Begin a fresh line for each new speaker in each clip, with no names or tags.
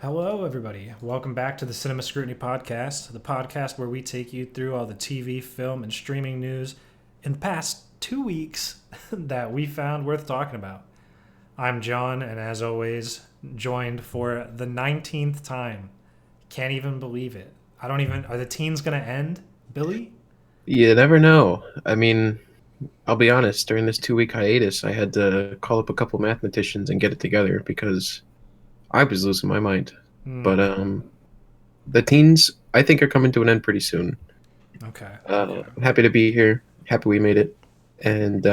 Hello, everybody. Welcome back to the Cinema Scrutiny podcast, the podcast where we take you through all the TV, film, and streaming news in the past 2 weeks that we found worth talking about. I'm John, and as always, joined for the 19th time. Can't even believe it. Are the teens going to end, Billy?
You never know. I'll be honest, during this 2 week hiatus, I had to call up a couple mathematicians and get it together because I was losing my mind. But
Hmm.
the teens, I think, are coming to an end pretty soon.
Okay.
I'm happy to be here. Happy we made it. And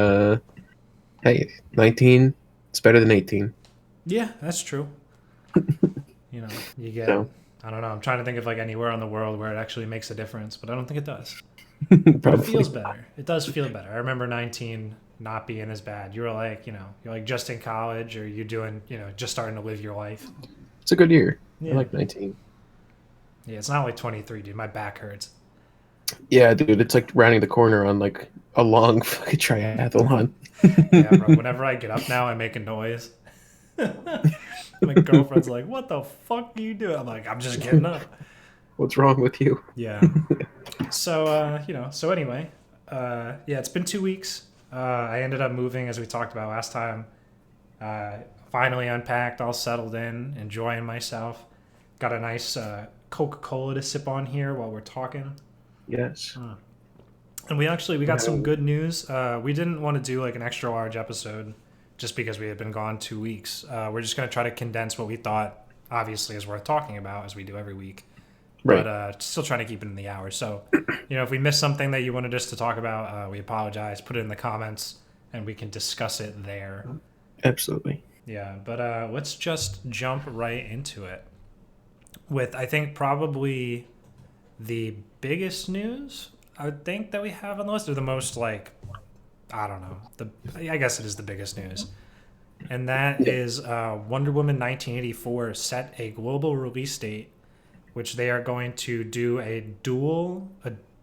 hey, 19, it's better than 18.
Yeah, that's true. You know, you get,
So,
I don't know, I'm trying to think of like anywhere in the world where it actually makes a difference, but I don't think it does. But it
probably.
feels better. It does feel better. I remember 19 not being as bad. You were like, you're like just in college or you're doing, just starting to live your life.
It's a good year. I
Yeah.
like 19.
Yeah, it's not like 23, dude. My back hurts.
Yeah, dude, it's like rounding the corner on like a long fucking triathlon.
Yeah, bro. Whenever I get up now, I make a noise. My girlfriend's like, what the fuck are you doing? I'm like, I'm just getting up.
What's wrong with you?
Yeah. So, so anyway, yeah, it's been 2 weeks. I ended up moving as we talked about last time. Uh, Finally unpacked, all settled in, enjoying myself. Got a nice Coca-Cola to sip on here while we're talking.
Yes.
And we got some
Wow.
good news. We didn't want to do like an extra large episode just because we had been gone 2 weeks. We're just going to try to condense what we thought obviously is worth talking about as we do every week. But
Right.
still trying to keep it in the hour. So, if we missed something that you wanted us to talk about, we apologize. Put it in the comments and we can discuss it there.
Absolutely.
Yeah, but let's just jump right into it with I think probably the biggest news I would think that we have on the list, or the most like I don't know. I guess it is the biggest news, and that
Yeah.
is Wonder Woman 1984 set a global release date, which they are going to do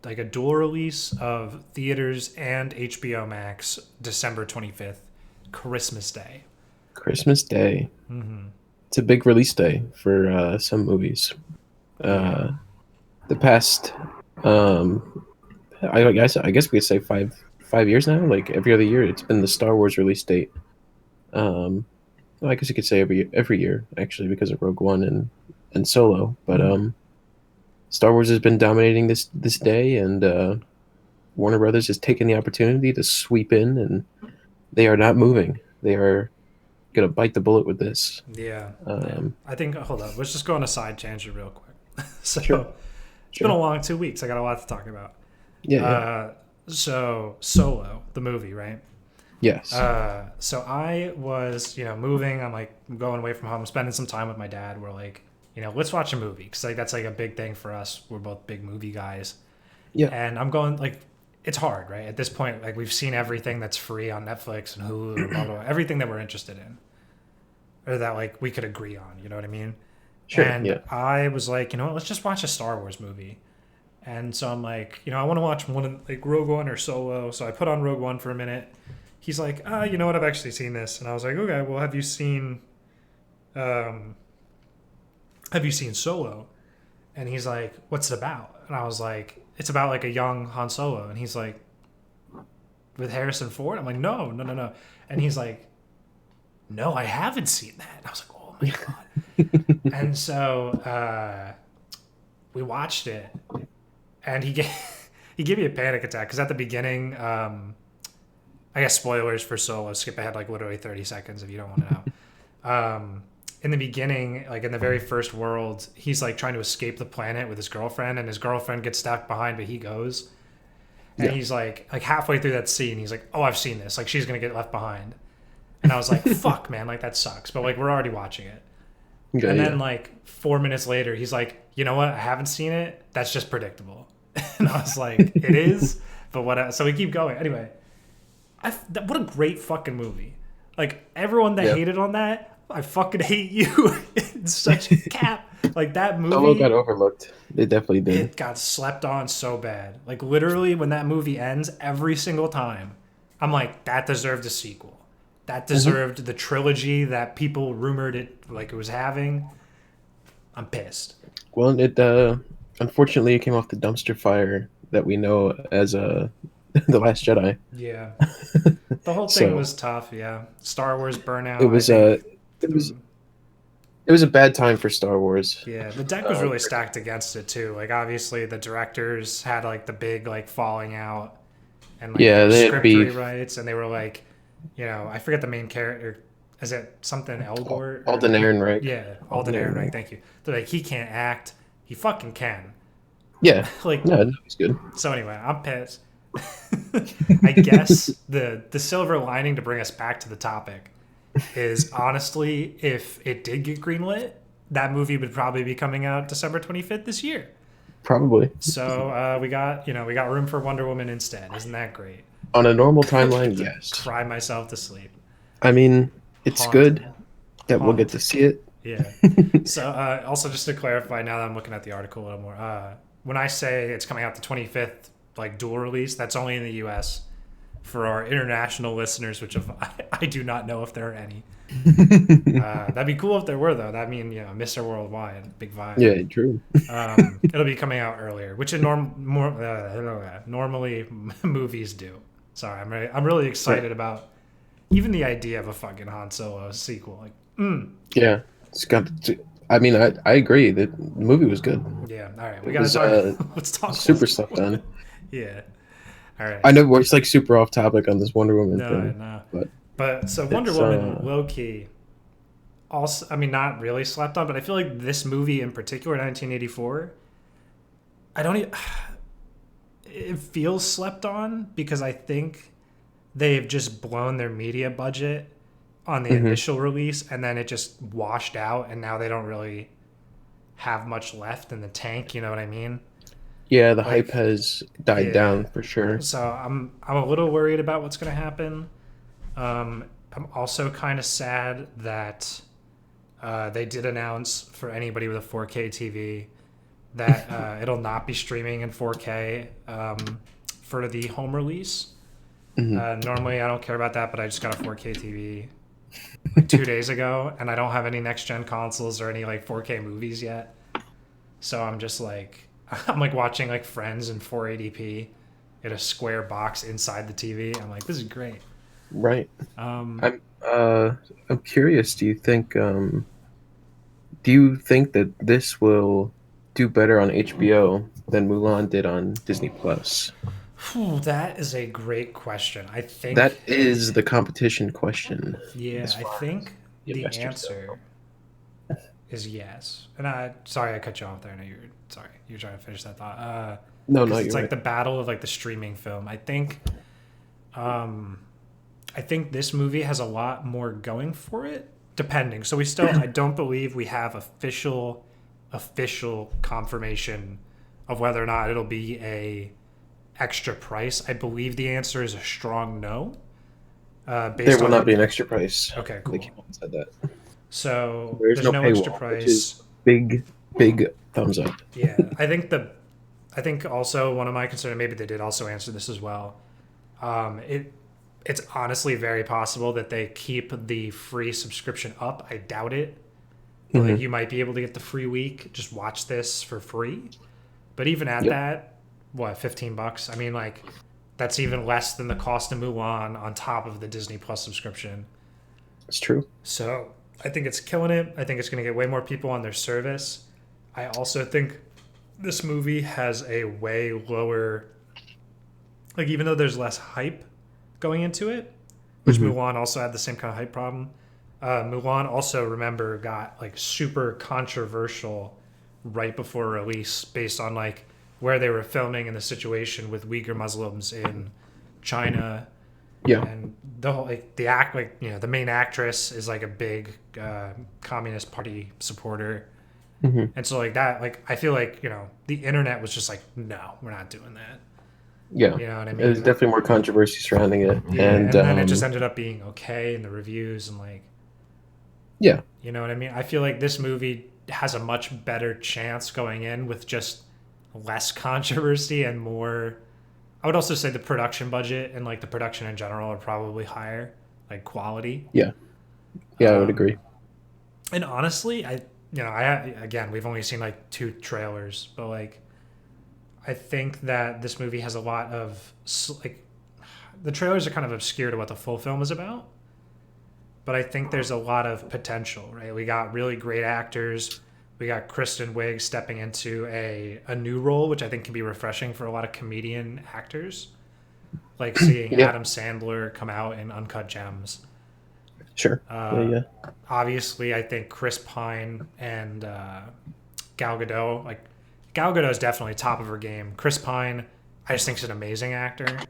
like a dual release of theaters and HBO Max December 25th, Christmas Day.
Christmas Day.
Mm-hmm.
It's a big release day for some movies.
Yeah.
Uh, the past, um, I guess we could say five years now. Like every other year, it's been the Star Wars release date. Um, well, I guess you could say every year actually because of Rogue One and Solo. But
Mm-hmm.
Star Wars has been dominating this day, and Warner Brothers has taken the opportunity to sweep in, and they are not moving. They are gonna bite the bullet with this.
Yeah, yeah.
Um,
I think. Hold up. Let's just go on a side tangent real quick.
sure,
So it's been a
sure.
long 2 weeks. I got a lot to talk about.
Yeah, yeah.
So Solo, the movie, right?
Yes.
So I was, moving. I'm like going away from home, spending some time with my dad. We're like, let's watch a movie because like that's like a big thing for us. We're both big movie guys,
Yeah.
and I'm going like. It's hard, right? At this point, like we've seen everything that's free on Netflix and Hulu and blah, blah, blah, everything that we're interested in, or that like we could agree on. You know what I mean?
Sure.
And
Yeah.
I was like, let's just watch a Star Wars movie. And so I'm like, I want to watch one of like Rogue One or Solo. So I put on Rogue One for a minute. He's like, you know what? I've actually seen this. And I was like, okay, well, um, have you seen Solo? And he's like, what's it about? And I was like, it's about like a young Han Solo. And he's like, with Harrison Ford? I'm like, no, no, no, no. And he's like, no, I haven't seen that. And I was like, oh my God. And so we watched it, and he gave me a panic attack because at the beginning, I guess spoilers for Solo. Skip ahead like literally 30 seconds if you don't want to know. In the beginning, like in the very first world, he's like trying to escape the planet with his girlfriend, and his girlfriend gets stuck behind, but he goes. And
Yeah.
he's like halfway through that scene, he's like, "Oh, I've seen this. Like she's gonna get left behind." And I was like, "Fuck, man! Like that sucks." But like we're already watching it.
Okay.
And then
Yeah.
like 4 minutes later, he's like, "You know what? I haven't seen it. That's just predictable." And I was like, "It is." But what? So we keep going. Anyway, what a great fucking movie. Like everyone that
Yeah.
hated on that, I fucking hate you. It's such cap. Like that
Solo got
movie,
overlooked. They definitely did.
it got slept on so bad. Like literally, when that movie ends, every single time, I'm like, that deserved a sequel. That
Hmm.
deserved the trilogy that people rumored it like it was having. I'm pissed.
Well, it unfortunately it came off the dumpster fire that we know as the Last Jedi.
Yeah, the whole thing
So
was tough. Yeah, Star Wars
it
burnout. I
was
think.
it was
The,
it was a bad time for Star Wars.
yeah, the deck was really stacked against it too. Like obviously the directors had like the big like falling out, and like there
Yeah,
were
they had
script
beef.
rewrites, and they were like, I forget the main character. Is it something Elgort or
Alden Ehrenreich.
yeah, Alden
Alden
Ehrenreich?
Ehrenreich.
Thank you. They're like he can't act. He fucking can.
Yeah,
Like
no, it was good.
so. Anyway, I'm pissed. I guess the silver lining to bring us back to the topic is honestly, if it did get greenlit, that movie would probably be coming out December 25th this year.
Probably
So we got room for Wonder Woman instead. Isn't that great?
on a normal
Get
timeline.
to
Yes,
cry myself to sleep.
I mean it's
Haunted,
good that we'll get to
haunted.
see it.
Yeah. So also just to clarify, now that I'm looking at the article a little more, when I say it's coming out the 25th, like dual release, that's only in the U.S. For our international listeners, which of, I do not know if there are any. That'd be cool if there were though. That mean Mr. Worldwide, big vibe.
Yeah, true.
It'll be coming out earlier, which in normally movies do. Sorry, I'm really excited about even the idea of a fucking Han Solo sequel. Like,
Yeah, it's got. I mean, I agree that the movie was good.
yeah. All right, we
It
gotta
was
talk. Let's talk.
super slept on.
Yeah. All right.
I know we're just like super off topic on this Wonder Woman
No,
thing,
no.
but
But so Wonder
it's
Woman, low key, also, I mean, not really slept on, but I feel like this movie in particular, 1984, I don't even, it feels slept on because I think they've just blown their media budget on the
mhm.
initial release and then it just washed out and now they don't really have much left in the tank, you know what I mean?
Yeah, the hype
Like,
has died
yeah.
down for sure.
So I'm a little worried about what's going to happen. I'm also kind of sad that they did announce for anybody with a 4K TV that it'll not be streaming in 4K for the home release.
Mhm.
Normally, I don't care about that, but I just got a 4K TV like 2 days ago, and I don't have any next gen consoles or any like 4K movies yet. So I'm just like, I'm like watching like Friends in 480p in a square box inside the TV. I'm like, this is great.
Right.
Um,
I'm curious. Do you think that this will do better on HBO than Mulan did on Disney Plus?
that is a great question. I think,
That is the competition question
yeah,
as
I
far as
think
the
the
investors
answer
go.
is yes. And sorry I cut you off there. I know you're trying to finish that thought.
No, no,
Because it's
you're
like
right.
the battle of like the streaming film. Um, I think this movie has a lot more going for it. Depending. So we still, I don't believe we have official confirmation of whether or not it'll be a extra price. I believe the answer is a strong no.
There
Based
will
on
not be an extra price.
okay,
They
cool.
came out and said that.
So
There's
there's
no
no extra
paywall, which
price.
is big, big thumbs up.
Yeah, I think also one of my concerns, maybe they did also answer this as well. It's honestly very possible that they keep the free subscription up. I doubt it. But like
Hmm.
you might be able to get the free week, just watch this for free. But even at
Yep,
that, what, $15? I mean, like that's even less than the cost of Mulan on top of the Disney Plus subscription.
it's true.
So I think it's killing it. I think it's going to get way more people on their service. I also think this movie has a way lower, like even though there's less hype going into it, which
Hmm.
Mulan also had the same kind of hype problem. Mulan also, remember, got like super controversial right before release based on like where they were filming and the situation with Uyghur Muslims in China
Yeah.
and the whole like the act like the main actress is like a big Communist Party supporter,
Hmm.
and so like that like I feel like the internet was just like no, we're not doing that.
Yeah.
You know what I
There's
mean?
definitely more controversy surrounding it,
Yeah,
and
and then it just ended up being okay in the reviews and like
yeah,
you know what I mean. I feel like this movie has a much better chance going in with just less controversy and more. I would also say the production budget and like the production in general are probably higher, like quality.
yeah, yeah. I would agree.
Um, and honestly, again, we've only seen like 2 trailers, but like I think that this movie has a lot of like the trailers are kind of obscure to what the full film is about, but I think there's a lot of potential, right? We got really great actors. We got Kristen Wiig stepping into a new role, which I think can be refreshing for a lot of comedian actors, like seeing
Yeah,
Adam Sandler come out in Uncut Gems.
sure. Yeah,
Uh,
yeah.
Obviously, I think Chris Pine and Gal Gadot, like Gal Gadot is definitely top of her game. Chris Pine, I just think is an amazing actor.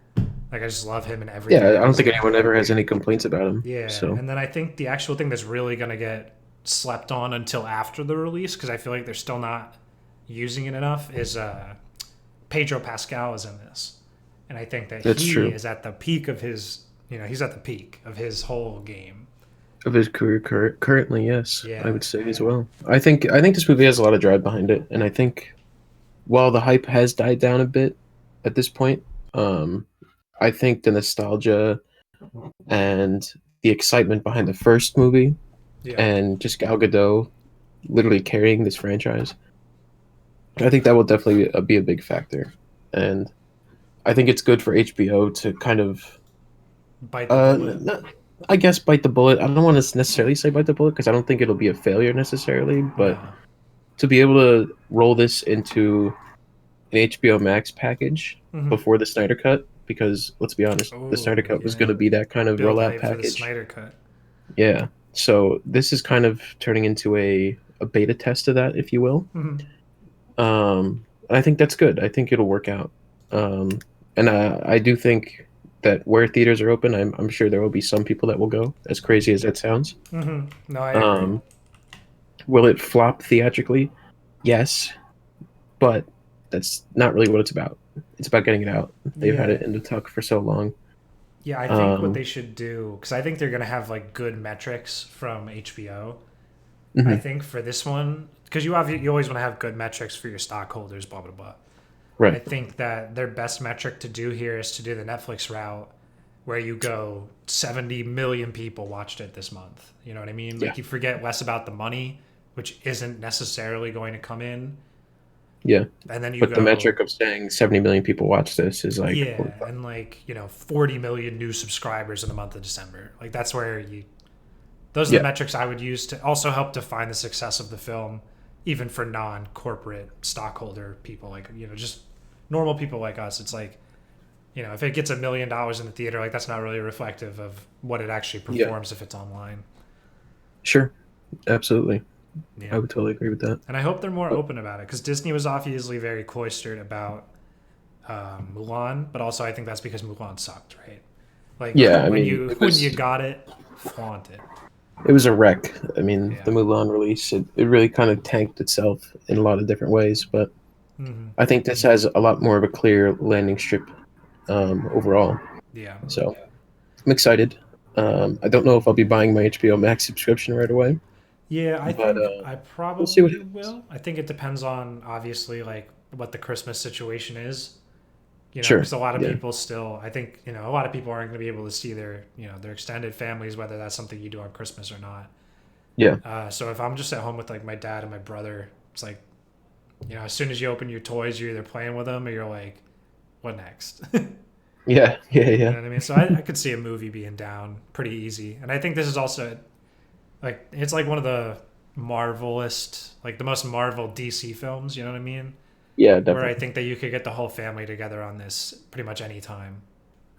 Like I just love him in
Yeah,
everything
I
that
don't
he's
think
in.
anyone ever has any complaints about him.
Yeah,
So
and then I think the actual thing that's really gonna get slept on until after the release, because I feel like they're still not using it enough, is Pedro Pascal is in this, and I think that
that's
he
true.
is at the peak of his, he's at the peak of his whole game.
Of his career currently, yes, I
Yeah,
would say as well. I think this movie has a lot of drive behind it, and I think while the hype has died down a bit at this point, um, I think the nostalgia and the excitement behind the first movie
yeah,
and just Gal Gadot literally carrying this franchise, I think that will definitely be a big factor. And I think it's good for HBO to kind of,
bite the bullet.
not, I guess, bite the bullet. I don't want to necessarily say bite the bullet because I don't think it'll be a failure necessarily, but
No.
to be able to roll this into an HBO Max package
Mm-hmm.
before the Snyder Cut, because let's be honest, the Snyder
Oh
Cut was going
yeah,
to be that kind of
build
rollout
hype for the
package.
Snyder Cut.
Yeah. So this is kind of turning into a beta test of that, if you will.
Mm-hmm.
And I think that's good. I think it'll work out. And I do think that where theaters are open, I'm sure there will be some people that will go, as crazy as that sounds.
Mm-hmm. No, I agree.
Um, will it flop theatrically? Yes, but that's not really what it's about. It's about getting it out. They've had
Yeah,
it in the tuck for so long.
yeah. I think what
Um,
they should do, because I think they're gonna have like good metrics from HBO. I
mhm,
think for this one, because you always want to have good metrics for your stockholders, blah blah blah. I
right.
think that their best metric to do here is to do the Netflix route, where you go 70 million people watched it this month. You know what I mean?
Yeah.
Like you forget less about the money, which isn't necessarily going to come in,
Yeah.
and then you
But the
go,
metric of saying 70 million people watch this is like, holy
yeah,
fuck.
and like 40 million new subscribers in the month of December. Like that's where those are the
Yeah.
metrics I would use to also help define the success of the film, even for non-corporate stockholder people, like just normal people like us. It's like if it gets $1 million in the theater, like that's not really reflective of what it actually
Yeah.
performs if it's online.
Sure. Absolutely. I
Yeah,
would totally agree with that.
and I hope they're more
But
open about it because Disney was obviously very cloistered about Mulan, but also I think that's because Mulan sucked, right? Like
yeah, I
when
mean,
you when you got it, flaunt it.
it was a wreck. I mean, the
Yeah.
Mulan release, it really kind of tanked itself in a lot of different ways. But
Hmm.
I think this has a lot more of a clear landing strip overall.
Yeah.
So I'm excited. I don't know if I'll be buying my HBO Max subscription right away,
Yeah, I
but
think I
we'll see what
probably
happens.
will. I think it depends on obviously like what the Christmas situation is.
Sure.
Because a lot of
Yeah.
people still, I think, a lot of people aren't going to be able to see their, their extended families, whether that's something you do on Christmas or not.
Yeah.
So if I'm just at home with like my dad and my brother, it's like, as soon as you open your toys, you're either playing with them or you're like, what next?
Yeah. Yeah.
You
Yeah.
know what I mean? So I could see a movie being down pretty easy. And I think this is also like, it's like one of the Marvelist, like the most Marvel DC films, you know what I mean?
Yeah.
Where I
Definitely.
think that you could get the whole family together on this pretty much any time.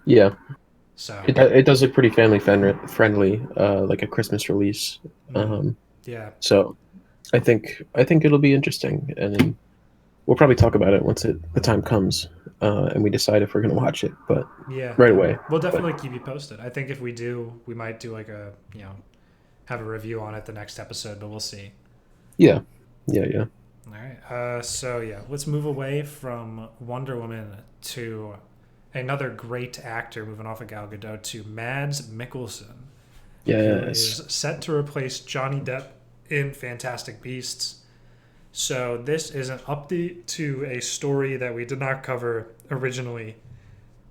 Yeah.
So,
It does look pretty family friendly, like a Christmas release.
mhm.
Um,
Yeah,
so I think it'll be interesting, and we'll probably talk about it once the time comes, and we decide if we're gonna watch it. But
yeah,
right
yeah.
away.
We'll
But
definitely keep you posted. I think if we do, we might do like have a review on it the next episode, but we'll see.
yeah, yeah, yeah,
All right. So yeah, let's move away from Wonder Woman to another great actor, moving off of Gal Gadot to Mads Mikkelsen, who
yes,
is set to replace Johnny Depp in Fantastic Beasts. So this is an update to a story that we did not cover originally,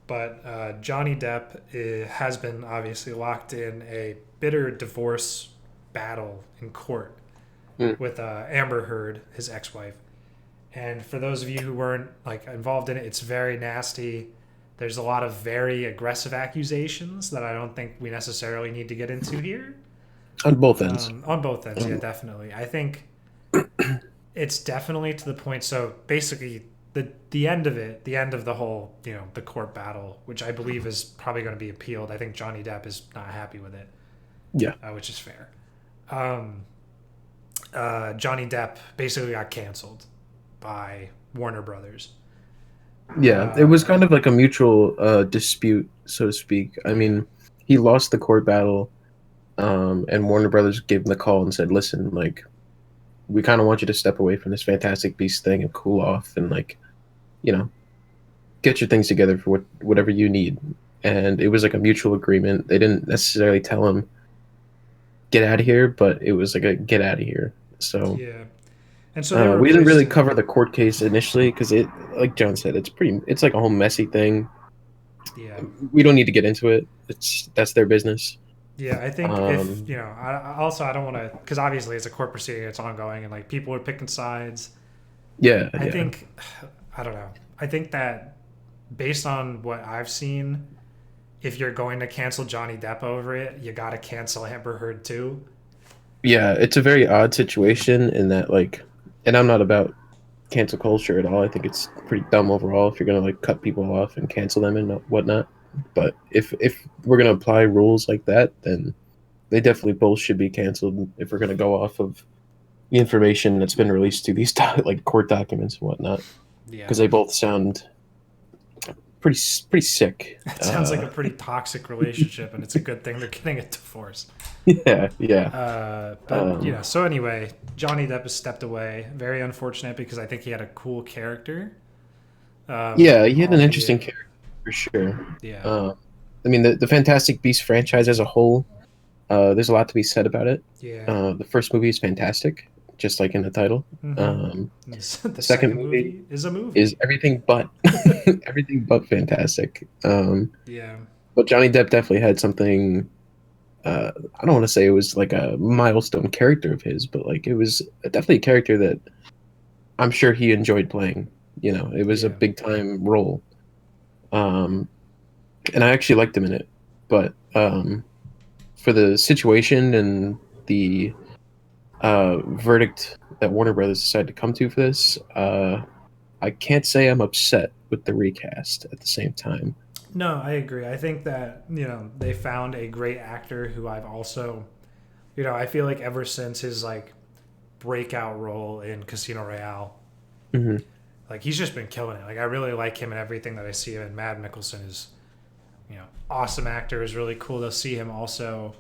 but Johnny Depp has been obviously locked in a bitter divorce battle in court.
Mm.
with Amber Heard, his ex-wife. And for those of you who weren't like involved in it, it's very nasty. There's a lot of very aggressive accusations that I don't think we necessarily need to get into here.
On both ends.
On both ends, yeah,
Um,
definitely. I think it's definitely to the point. So basically, the end of it, the end of the whole, the court battle, which I believe is probably going to be appealed. I think Johnny Depp is not happy with it,
yeah.
which is fair. Um, Johnny Depp basically got canceled by Warner Brothers.
Yeah, it was
Uh,
kind of like a mutual dispute, so to speak. I mean, he lost the court battle, and Warner Brothers gave him the call and said, "Listen, like, we kind of want you to step away from this Fantastic Beast thing and cool off, and like, you know, get your things together for whatever you need." And it was like a mutual agreement. They didn't necessarily tell him get out of here, but it was like a get out of here. So
yeah, and so they were
we didn't really cover
replacing.
the court case initially because it, like John said, it's like a whole messy thing.
Yeah,
We don't need to get into it. That's their business.
yeah. I think if
Um,
I don't want to, because obviously it's a court proceeding, it's ongoing, and like people are picking sides.
yeah,
I
yeah,
think, I don't know. I think that based on what I've seen, if you're going to cancel Johnny Depp over it, you got to cancel Amber Heard too.
yeah. It's a very odd situation in that, like, and I'm not about cancel culture at all. I think it's pretty dumb overall if you're gonna like cut people off and cancel them and whatnot. But if we're gonna apply rules like that, then they definitely both should be canceled if we're gonna go off of the information that's been released to these like court documents and whatnot,
Yeah,
because they both sound pretty sick.
it sounds like a pretty toxic relationship, and it's a good thing they're getting a divorce.
Yeah, yeah.
But
Um,
so anyway, Johnny Depp has stepped away. Very unfortunate because I think he had a cool character.
yeah, he had an interesting
Albeit,
character for sure.
yeah,
Uh, I mean, the Fantastic Beasts franchise as a whole, there's a lot to be said about it.
yeah.
The first movie is fantastic, just like in the title.
Mm-hmm.
Um,
The
the second
second
movie
movie is a
is
movie.
everything but everything but fantastic.
Yeah,
But Johnny Depp definitely had something. I don't want to say it was like a milestone character of his, but like it was definitely a character that I'm sure he enjoyed playing. It was a
yeah,
big time role, um, and I actually liked him in it. But for the situation and the verdict that Warner Brothers decided to come to for this, I can't say I'm upset with the recast at the same time.
no, I agree. I think that they found a great actor who I've also, I feel like ever since his like breakout role in Casino Royale,
Hmm.
like he's just been killing it. Like I really like him and everything that I see him in. Mad Mikkelsen is, awesome actor. It was really cool to see him also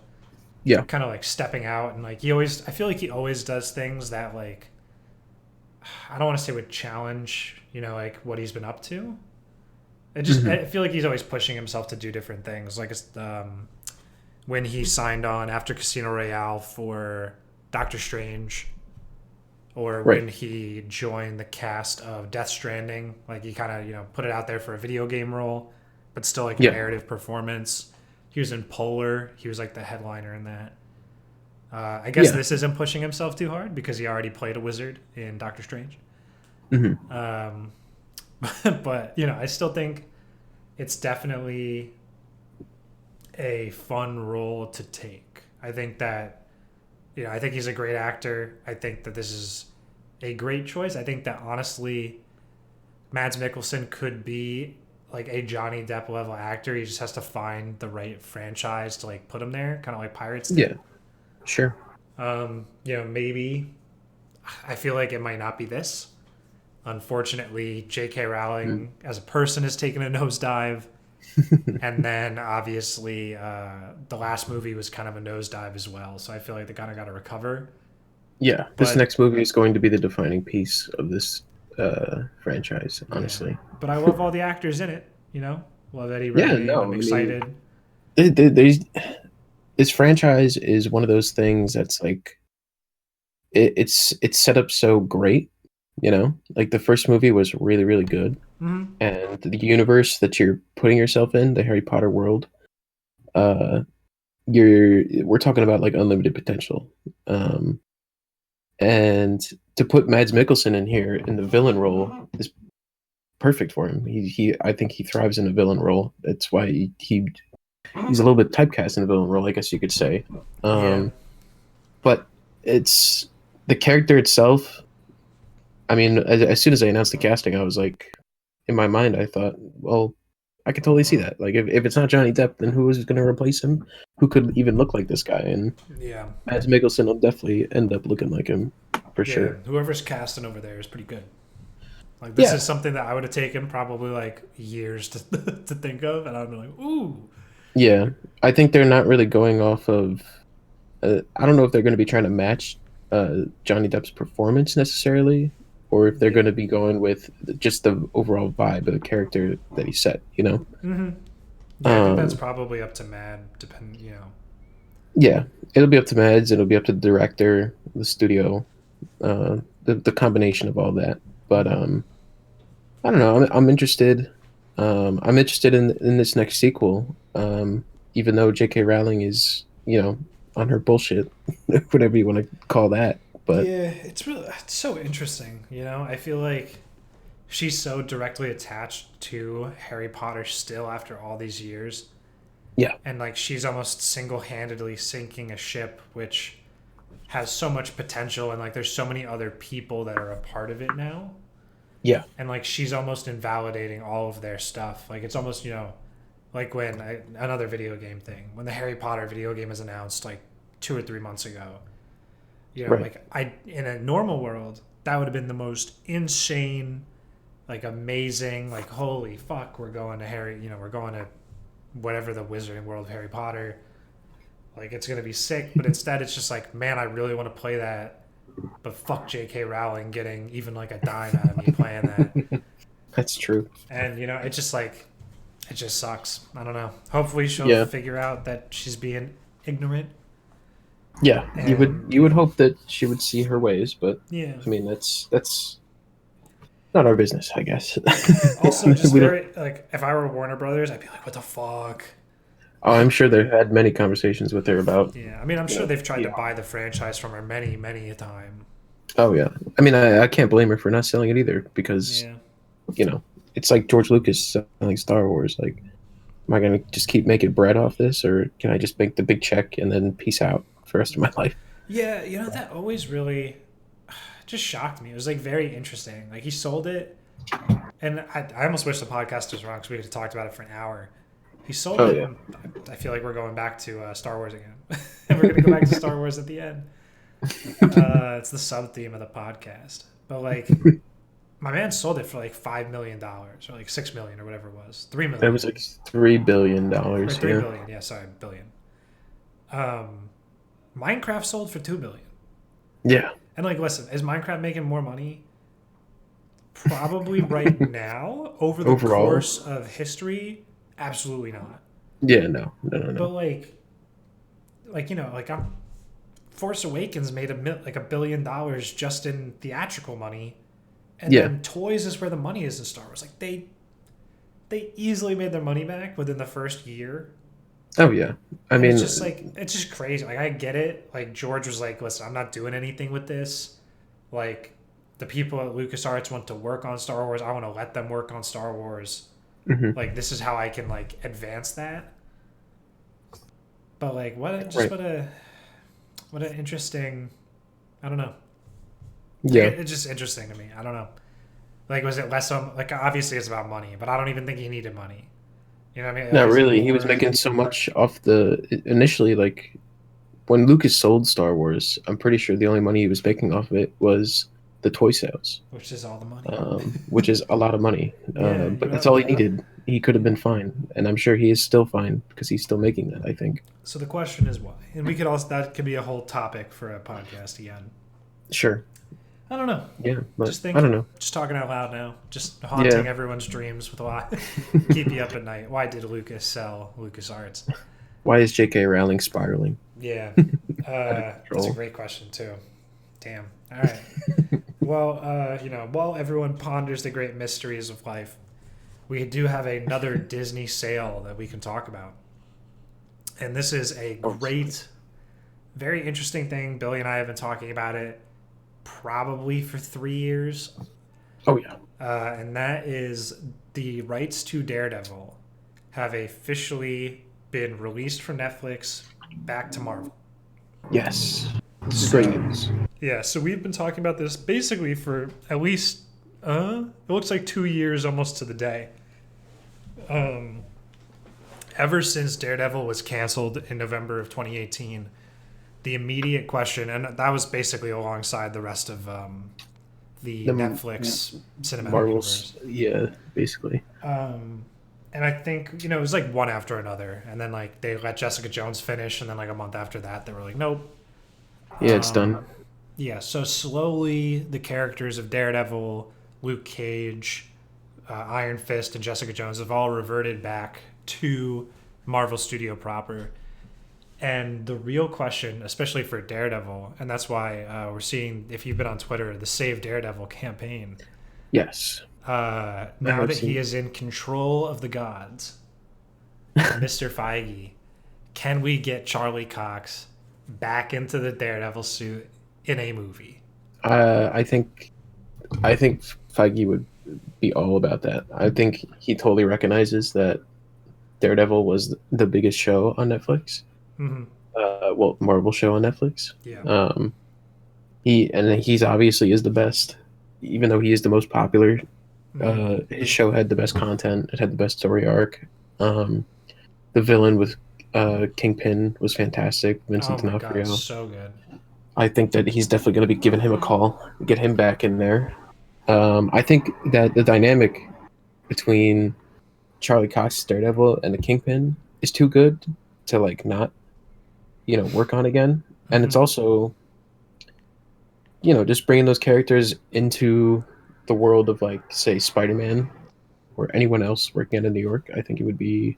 Yeah.
kind of like stepping out and like he always. I feel like he always does things that like I don't want to say would challenge, like what he's been up to.
Hmm.
I feel like he's always pushing himself to do different things. Like when he signed on after Casino Royale for Doctor Strange, or
Right.
when he joined the cast of Death Stranding. Like he kind of put it out there for a video game role, but still like a
Yeah.
narrative performance. He was in Polar. He was like the headliner in that. I guess
Yeah.
this isn't pushing himself too hard because he already played a wizard in Doctor Strange.
Hmm.
Um, but I still think it's definitely a fun role to take. I think that I think he's a great actor. I think that this is a great choice. I think that honestly, Mads Mikkelsen could be like a Johnny Depp level actor. He just has to find the right franchise to like put him there, kind of like Pirates
Yeah.
did.
Sure.
Maybe I feel like it might not be this. Unfortunately, J.K.
Mm.
Rowling as a person has taken a nosedive. And then obviously, the last movie was kind of a nosedive as well. So I feel like they kind of got to recover.
Yeah. This
But
next movie is going to be the defining piece of this franchise.
yeah,
Honestly.
but I love all the actors in it. Love Eddie
Yeah.
Redmayne. I'm
No. I mean,
excited.
there's this franchise is one of those things that's like it's set up so great. Like the first movie was really really good,
Mm-hmm.
and the universe that you're putting yourself in, the Harry Potter world, uh, we're talking about like unlimited potential, um, And to put Mads Mikkelsen in here in the villain role is perfect for him. I think he thrives in a villain role. That's why he's a little bit typecast in a villain role, I guess you could say.
Yeah.
But it's the character itself. I mean, as soon as I announced the casting, I was like, in my mind, I thought, well, I could totally see that. Like, if it's not Johnny Depp, then who is going to replace him? Who could even look like this guy? And
Yeah.
Mads Mikkelsen will definitely end up looking like him for
Yeah.
sure.
Whoever's casting over there is pretty good. Like, this
Yeah,
is something that I would have taken probably like years to to think of, and I'd be like, ooh.
yeah. I think they're not really going off of. I don't know if they're going to be trying to match Johnny Depp's performance necessarily, or if they're
Yeah.
going to be going with just the overall vibe of the character that he set. You know.
Mm-hmm. Yeah, I think that's
Um,
probably up to Mad, depend. You know.
yeah, it'll be up to Mads. It'll be up to the director, the studio, the combination of all that. But I don't know. I'm interested. I'm interested in this next sequel. Even though J.K. Rowling is, on her bullshit, whatever you want to call that. But
Yeah, it's so interesting. You know, I feel like she's so directly attached to Harry Potter still after all these years,
yeah,
and like she's almost single-handedly sinking a ship which has so much potential, and like there's so many other people that are a part of it now,
yeah,
and like she's almost invalidating all of their stuff. Like it's almost, like when another video game thing, when the Harry Potter video game was announced like 2 or 3 months ago.
right,
Like in a normal world, that would have been the most insane, like amazing, like holy fuck, we're going to we're going to whatever the wizarding world of Harry Potter. Like it's gonna be sick, but instead it's just like, man, I really want to play that, but fuck J.K. Rowling getting even like a dime out of me playing that.
that's true.
And it's just like, it just sucks. I don't know. Hopefully she'll
Yeah,
figure out that she's being ignorant.
yeah. You would
And
you would hope that she would see her ways, but
yeah.
I mean that's not our business, I guess.
Also, just
We don't.
very like, if I were Warner Brothers, I'd be like, "What the fuck?"
Oh, I'm sure they've had many conversations with her about,
Yeah, I mean, I'm sure they've tried to
yeah.
buy the franchise from her many, many a time.
Oh yeah. I mean, I can't blame her for not selling it either because
Yeah,
you know it's like George Lucas selling Star Wars. Like, am I gonna just keep making bread off this, or can I just make the big check and then peace out for the rest of my life?
yeah. That always really just shocked me. It was like very interesting. Like he sold it, and I almost wish the podcast was wrong because we could have talked about it for an hour. He sold
Oh
it,
yeah.
and I feel like we're going back to Star Wars again, and we're gonna go back to Star Wars at the end. It's the sub theme of the podcast, but like my man sold it for like $5 million or like 6 million or whatever it was, 3 million
That was like $3 billion.
or three
Yeah.
billion. Yeah, sorry, billion. Um, Minecraft sold for 2 billion.
Yeah.
And like, listen, is Minecraft making more money? Probably right now. Over the
Overall.
course of history, absolutely not.
Yeah. No. No. No.
But
No.
like I'm Force Awakens made like $1 billion just in theatrical money, and
Yeah.
then toys is where the money is in Star Wars. Like they easily made their money back within the first year.
Oh yeah. I
And
mean,
it's just crazy. Like I get it. Like George was like, listen, I'm not doing anything with this. Like the people at LucasArts want to work on Star Wars. I want to let them work on Star Wars.
mhm.
Like this is how I can like advance that. But like
Right.
what an interesting, I don't know. Like,
Yeah.
it's just interesting to me. I don't know. Like was it less on, like obviously it's about money, but I don't even think he needed money. You know what I mean?
Not
Was it
really. He was
more,
making so much off the initially, like when Lucas sold Star Wars. I'm pretty sure the only money he was making off of it was the toy sales,
which is all the money.
which is a lot of money.
Yeah,
But that's all he needed. He could have been fine, and I'm sure he is still fine because he's still making that. I think.
So the question is why, and we could also, that could be a whole topic for a podcast again.
Sure.
I don't know.
Yeah, but
Just
I don't
thinking.
know.
Just talking out loud now. Just haunting
Yeah.
everyone's dreams with why. Keep you up at night. Why did Lucas sell LucasArts?
Why is J.K. Rowling spiraling?
Yeah,
Out of
that's a
control.
great question too. Damn. All right. Well, while everyone ponders the great mysteries of life, we do have another Disney sale that we can talk about, and this is a great, very interesting thing. Billy and I have been talking about it probably for 3 years,
Oh yeah.
and that is the rights to Daredevil have officially been released from Netflix back to Marvel.
Yes. This is great
So
news.
yeah, so we've been talking about this basically for at least it looks like 2 years almost to the day. Um, Ever since Daredevil was canceled in November of 2018, the immediate question, and that was basically alongside the rest of the
The
Netflix cinematic
Marvels,
universe.
yeah, basically.
Um, and I think it was like one after another, and then like they let Jessica Jones finish, and then like a month after that, they were like, nope.
Yeah, it's done.
Yeah, so slowly the characters of Daredevil, Luke Cage, Iron Fist, and Jessica Jones have all reverted back to Marvel Studio proper. And the real question, especially for Daredevil, and that's why we're seeing, if you've been on Twitter, the Save Daredevil campaign.
Yes, I
Now
have
that he
seen.
is in control of the gods, Mr. Feige, can we get Charlie Cox back into the Daredevil suit in a movie?
I think Feige would be all about that. I think he totally recognizes that Daredevil was the biggest show on Netflix.
Mm-hmm.
Well, Marvel show on Netflix.
Yeah.
Um, he's obviously is the best, even though he is the most popular.
Mm-hmm.
His show had the best content. It had the best story arc. The villain with Kingpin was fantastic.
Oh
Vincent
my god,
D'Onofrio.
so good.
I think that he's definitely going to be giving him a call, get him back in there. I think that the dynamic between Charlie Cox's Daredevil and the Kingpin is too good to like not work on again. And
Mm-hmm.
it's also just bringing those characters into the world of like say Spider-Man or anyone else working out of New York. I think it would be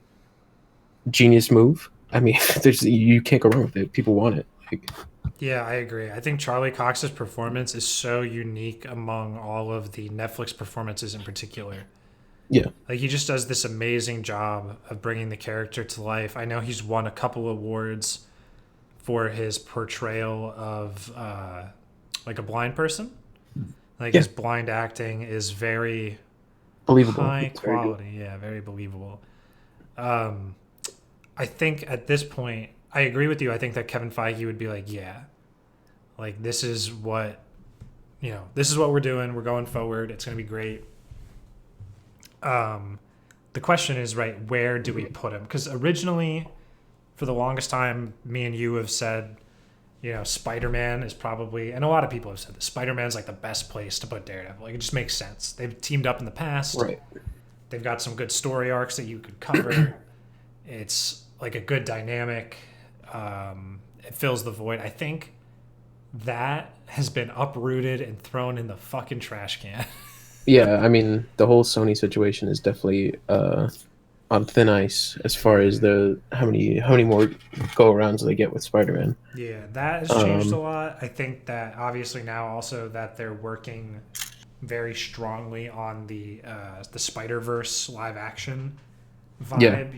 a genius move. I mean, there's you can't go wrong with it. People want it. Like,
Yeah, I agree. I think Charlie Cox's performance is so unique among all of the Netflix performances in particular.
yeah,
Like he just does this amazing job of bringing the character to life. I know he's won a couple awards for his portrayal of like a blind person. Like
yeah,
his blind acting is very
believable.
high
It's very good.
quality. Yeah, very believable. Um, I think at this point, I agree with you. I think that Kevin Feige would be like, yeah, like this is what we're doing. We're going forward. It's going to be great. Um, the question is, right, where do we put him? Because originally, for the longest time, me and you have said, Spider Man is probably, and a lot of people have said this, Spider Man's like the best place to put Daredevil. Like, it just makes sense. They've teamed up in the past,
Right.
they've got some good story arcs that you could cover. It's like a good dynamic. It fills the void. I think that has been uprooted and thrown in the fucking trash can.
Yeah, I mean, the whole Sony situation is definitely on thin ice as far as the how many more go arounds they get with Spider-Man.
Yeah, that has changed a
Um,
lot. I think that obviously now also that they're working very strongly on the Spider Verse live action
yeah,
vibe.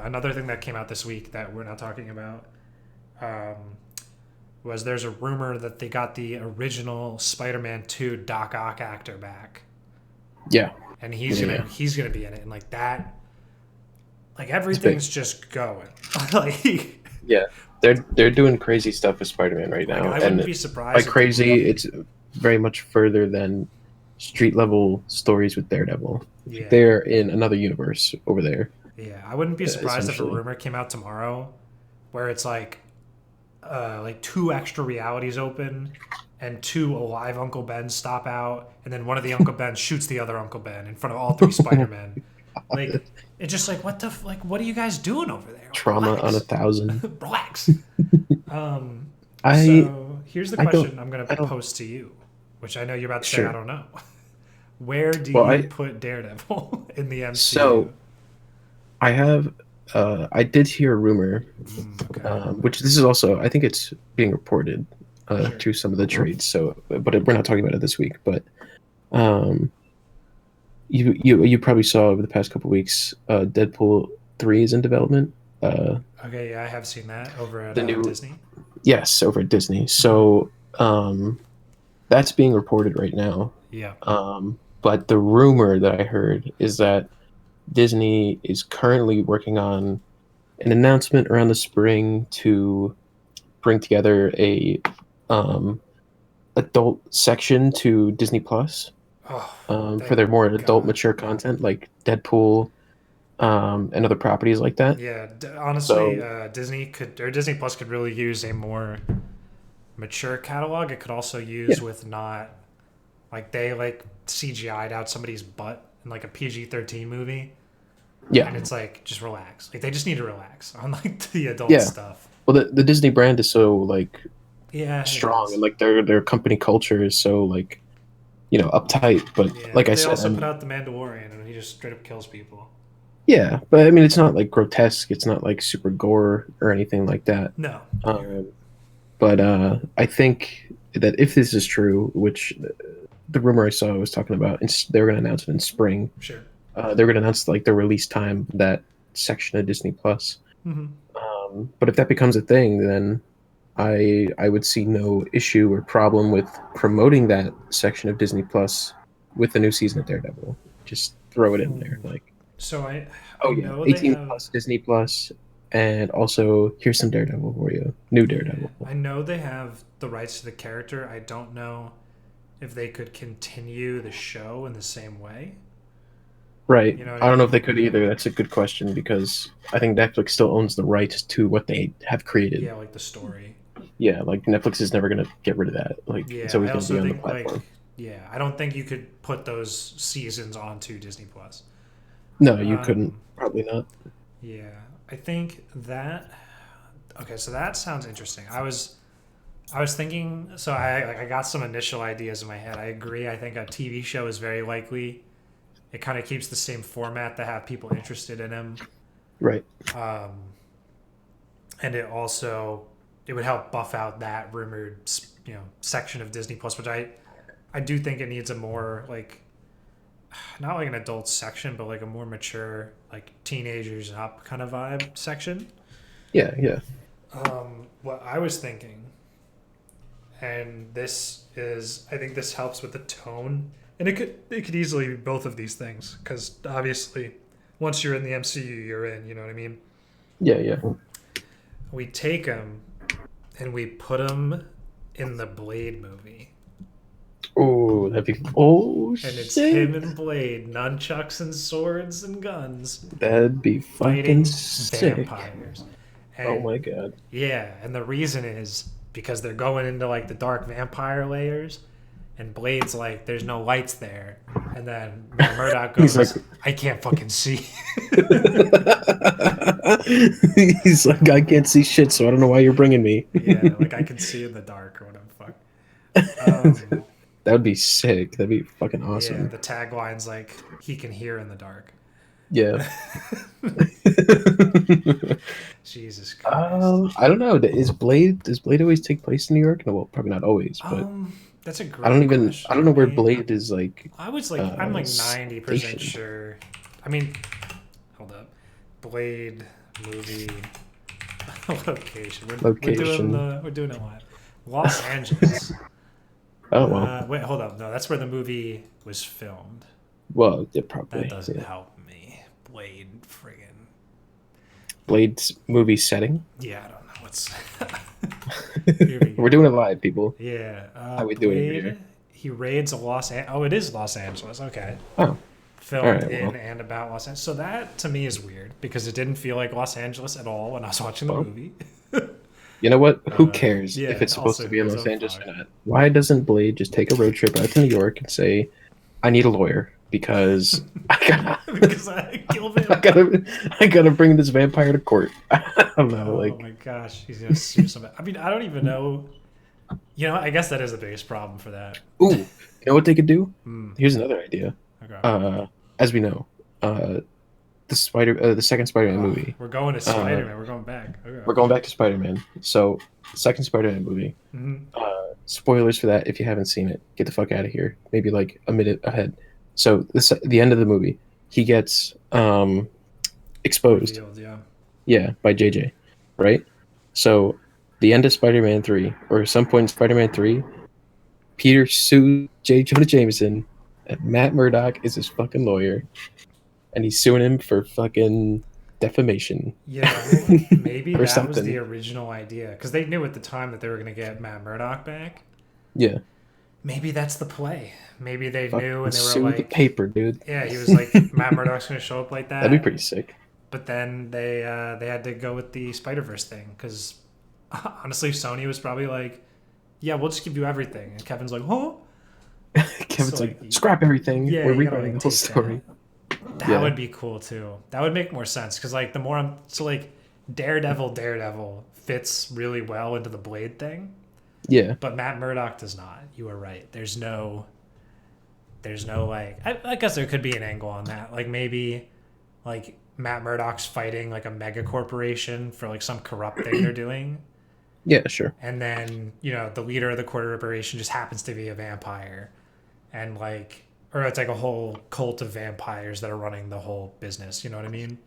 Another thing that came out this week that we're not talking about um, was there's a rumor that they got the original Spider-Man 2 Doc Ock actor back,
yeah,
and
yeah, yeah.
he's gonna be in it, and like that, like
It's big.
everything's just going. like
Yeah, they're doing crazy stuff with Spider-Man right
like
now,
I wouldn't
and
be
by
surprised if the
crazy,
movie.
it's very much further than street level stories with Daredevil.
Yeah,
They're in another universe over there,
yeah, I wouldn't be surprised if a
essentially.
rumor came out tomorrow where it's like two extra realities open and two alive Uncle Bens stop out, and then one of the Uncle Bens shoots the other Uncle Ben in front of all three Spider Men. Like it's just like like what are you guys doing over there? Like
Trauma on a
relax,
thousand.
relax. Um,
I
so here's the
I don't
question I'm gonna
I don't
pose to you, which I know you're about to say I
sure.
don't know. Where do
Well,
you put Daredevil in the MCU?
so I have I did hear a rumor,
Okay,
which this is also I think it's being reported
sure.
to some of the trades. So, but we're not talking about it this week. But um, you probably saw over the past couple weeks, Deadpool 3 is in development. Uh,
Okay, yeah, I have seen that over at
the new
Disney.
yes over at Disney.
Mm-hmm.
So That's being reported right now.
Yeah.
But the rumor that I heard is that Disney is currently working on an announcement around the spring to bring together a um, adult section to Disney Plus
Oh,
for
thank
their more adult,
God.
mature content like Deadpool and other properties like that.
Yeah, honestly,
So
Disney could or Disney Plus could really use a more mature catalog. It could also
yeah,
use with not like they like CGI'd out somebody's butt in like a PG-13 movie,
yeah,
and it's like just relax. Like they just need to relax on like the adult
yeah.
stuff.
Well, the Disney brand is so like
Yeah, it
strong, and
is.
like their company culture is so like uptight. But
Yeah,
like
but
I
they
said,
also put out the Mandalorian, and he just straight up kills people.
yeah, but I mean, it's not like grotesque. It's not like super gore or anything like that.
No, you're right.
Um, but I think that if this is true, which the rumor I saw was talking about, they were going to announce it in spring.
Sure.
They're going to announce like the release time that section of Disney Plus.
Mm-hmm.
But if that becomes a thing, then I would see no issue or problem with promoting that section of Disney Plus with the new season of Daredevil. Just throw it in there, like,
So I
oh yeah,
know they
18
have
plus Disney Plus, and also here's some Daredevil for you, new
yeah,
Daredevil.
I know they have the rights to the character. I don't know if they could continue the show in the same way.
Right.
You know what I
I don't know if
mean?
they could either. That's a good question because I think Netflix still owns the rights to what they have created.
Yeah, like the story.
Yeah, like Netflix is never gonna get rid of that. Like it's
Yeah,
always
I
gonna
also
be on the
think
platform.
yeah, I don't think you could put those seasons onto Disney Plus.
No, you couldn't.
Um,
Probably not.
yeah, I think that okay, so that sounds interesting. I was thinking so I got some initial ideas in my head. I agree. I think a TV show is very likely. It kind of keeps the same format to have people interested in him.
Right.
Um, and it would help buff out that rumored section of Disney Plus, which I do think it needs a more like not like an adult section, but like a more mature like teenagers up kind of vibe section.
Yeah, yeah.
What I was thinking, and this is I think this helps with the tone, and it could easily be both of these things because obviously once you're in the MCU, you're in. You know what I mean?
Yeah, yeah.
We take him and we put him in the Blade movie.
Oh, that'd be. Oh
And it's him
shit.
and Blade, nunchucks and swords and guns,
That'd be fucking
fighting
sick.
vampires.
Oh
And
my god.
yeah, and the reason is because they're going into like the dark vampire layers, and Blade's like, there's no lights there. And then Murdoch
He's like.
goes, I can't fucking see.
He's like, I can't see shit, so I don't know why you're bringing me.
Yeah, like I can see in the dark or whatever. Fuck.
That would be sick. That'd be fucking
Yeah,
awesome.
the tagline's like, he can hear in the dark.
Yeah.
Jesus Christ.
I don't know. Does Blade always take place in New York? No, well, probably not always, but
That's a
I don't
great
even I
question.
don't know where Blade is like
I'm like 90%
stationed.
sure. I mean, hold up. Blade movie location.
Location.
We're doing it live. Los Angeles.
Oh well.
Wait, hold up. No, that's where the movie was filmed.
Well, yeah,
That
probably.
doesn't
Yeah.
help me. Blade friggin'
Blade's movie setting.
yeah, I don't know what's here we
We're
go.
doing it live, people.
Yeah,
How we do it over
Blade.
here.
He raids a Oh, it is Los Angeles. Okay,
Oh, all
filmed
right.
in
Well,
and about Los Angeles. So that to me is weird because it didn't feel like Los Angeles at all when I was watching the
well.
movie.
You know what? Who cares if
Yeah.
it's supposed
Also,
to
who
be in
gives
Los
a
Angeles
fuck?
or not? Why doesn't Blade just take a road trip out to New York and say, "I need a lawyer because
Because I kill
I
vampires.
gotta bring this vampire to court." I don't know,
Oh
like,
my gosh, he's gonna sue somebody. I mean, I don't even know. You know, I guess that is the biggest problem for that.
ooh, you know what they could do?
Hmm.
Here's another idea.
Okay.
As we know, the second Spider-Man movie.
We're going to
Uh,
Spider Man. We're going back. Okay.
we're going back to Spider-Man. So, second Spider-Man movie.
Hmm.
Spoilers for that if you haven't seen it. Get the fuck out of here. Maybe like a minute ahead. So the end of the movie, he gets exposed.
Revealed, yeah.
Yeah, by JJ, right? So the end of Spider-Man 3 or some point in Spider-Man 3, Peter sued J. Jonah Jameson, and Matt Murdock is his fucking lawyer, and he's suing him for fucking defamation.
Maybe
or
that was the
something.
original idea because they knew at the time that they were going to get Matt Murdock back.
Yeah.
Maybe that's the play. Maybe they knew
Fucking
and they were
sue the
like,
paper, dude.
yeah, he was like, Matt Murdock's going to show up like
That'd be
that.
pretty sick.
But then they had to go with the Spider-Verse thing because honestly, Sony was probably like, yeah, we'll just give you everything. And Kevin's like, huh?
Kevin's
So,
like, scrap everything.
yeah,
We're
you gotta,
rewriting
like,
the whole
take
story.
That
Yeah.
would be cool too. That would make more sense because like the more I'm so like Daredevil fits really well into the Blade thing,
Yeah.
but Matt Murdock does not. You are right. There's no like I guess there could be an angle on that. Like maybe like Matt Murdock's fighting like a mega corporation for like some corrupt thing they're doing.
Yeah, sure.
And then, you know, the leader of the corporation just happens to be a vampire. And like, or it's like a whole cult of vampires that are running the whole business. You know what I mean?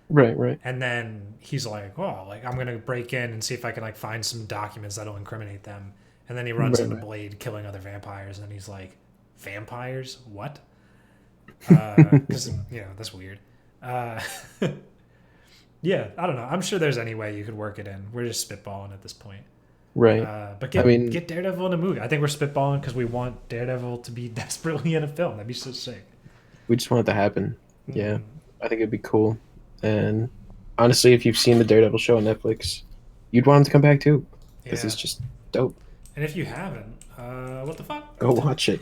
Right.
And then he's like, oh, like I'm going to break in and see if I can like find some documents that'll incriminate them. And then he runs into
Right.
Blade killing other vampires. And then he's like, vampires? What? Because, you know, that's weird. Yeah, I don't know. I'm sure there's any way you could work it in. We're just spitballing at this point.
Right.
But
I mean,
get Daredevil in a movie. I think we're spitballing because we want Daredevil to be desperately in a film. That'd be so sick.
we just want it to happen. Yeah.
Mm,
I think it'd be cool. And honestly, if you've seen the Daredevil show on Netflix, you'd want him to come back too. This
yeah.
is just dope.
And if you haven't, what the fuck?
Go watch it.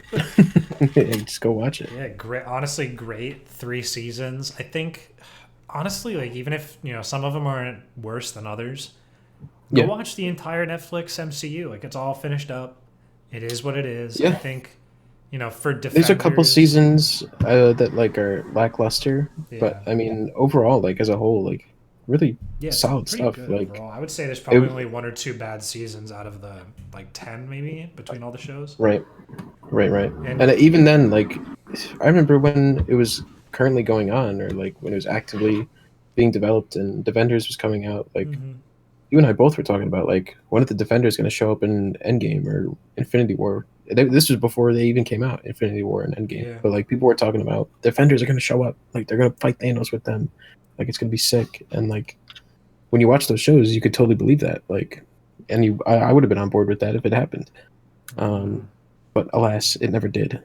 Yeah, just go watch it.
Yeah, great. Honestly, great 3 seasons. I think, honestly, like even if you know some of them aren't worse than others, go
Yeah.
watch the entire Netflix MCU. Like it's all finished up. It is what it is.
Yeah.
I think, you know, for Defenders,
There's a couple seasons that like are lackluster, but
Yeah.
I mean overall, like as a whole, like really
Yeah, it's
solid
pretty
stuff.
good
Like
overall. I would say there's probably
it-
only 1 or 2 bad seasons out of the like 10 maybe between all the shows.
right.
And
And even then, like I remember when it was currently going on, or like when it was actively being developed and Defenders was coming out, like
Mhm.
you and I both were talking about like when are the Defenders going to show up in Endgame or Infinity War? This was before they even came out, Infinity War and Endgame.
Yeah.
But like people were talking about Defenders are going to show up, like they're going to fight Thanos with them, like it's going to be sick. And like when you watch those shows, you could totally believe that. Like, and I would have been on board with that if it happened. But alas, it never did.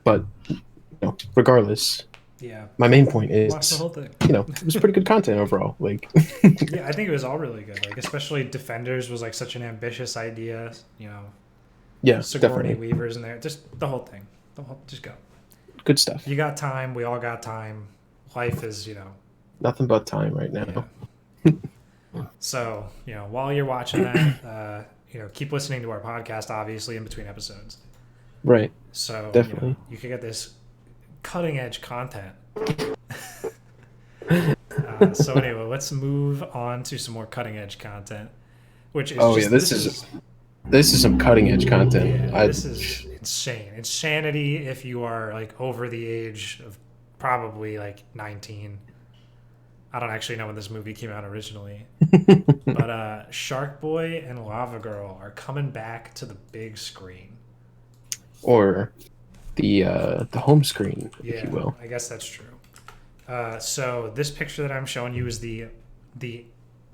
But you know, regardless,
Yeah.
my main point
Watch the
is,
whole thing.
you know, it was pretty good content overall. Like,
Yeah, I think it was all really good. Like especially Defenders was like such an ambitious idea. You know,
yeah,
Sigourney
definitely
Weaver's in there. Just the whole thing. Just go.
good stuff.
You got time. We all got time. Life is, you know.
Nothing but time right now.
Yeah. So, you know, while you're watching that, you know, keep listening to our podcast, obviously, in between episodes.
Right.
So,
Definitely.
you know, you can get this cutting edge content. So, anyway, let's move on to some more cutting edge content, which is
this is some cutting edge content.
yeah, this is insane. Insanity if you are like over the age of probably like 19. I don't actually know when this movie came out originally. But Sharkboy and Lavagirl are coming back to the big screen.
or the home screen,
Yeah,
if you will.
I guess that's true. So this picture that I'm showing you is the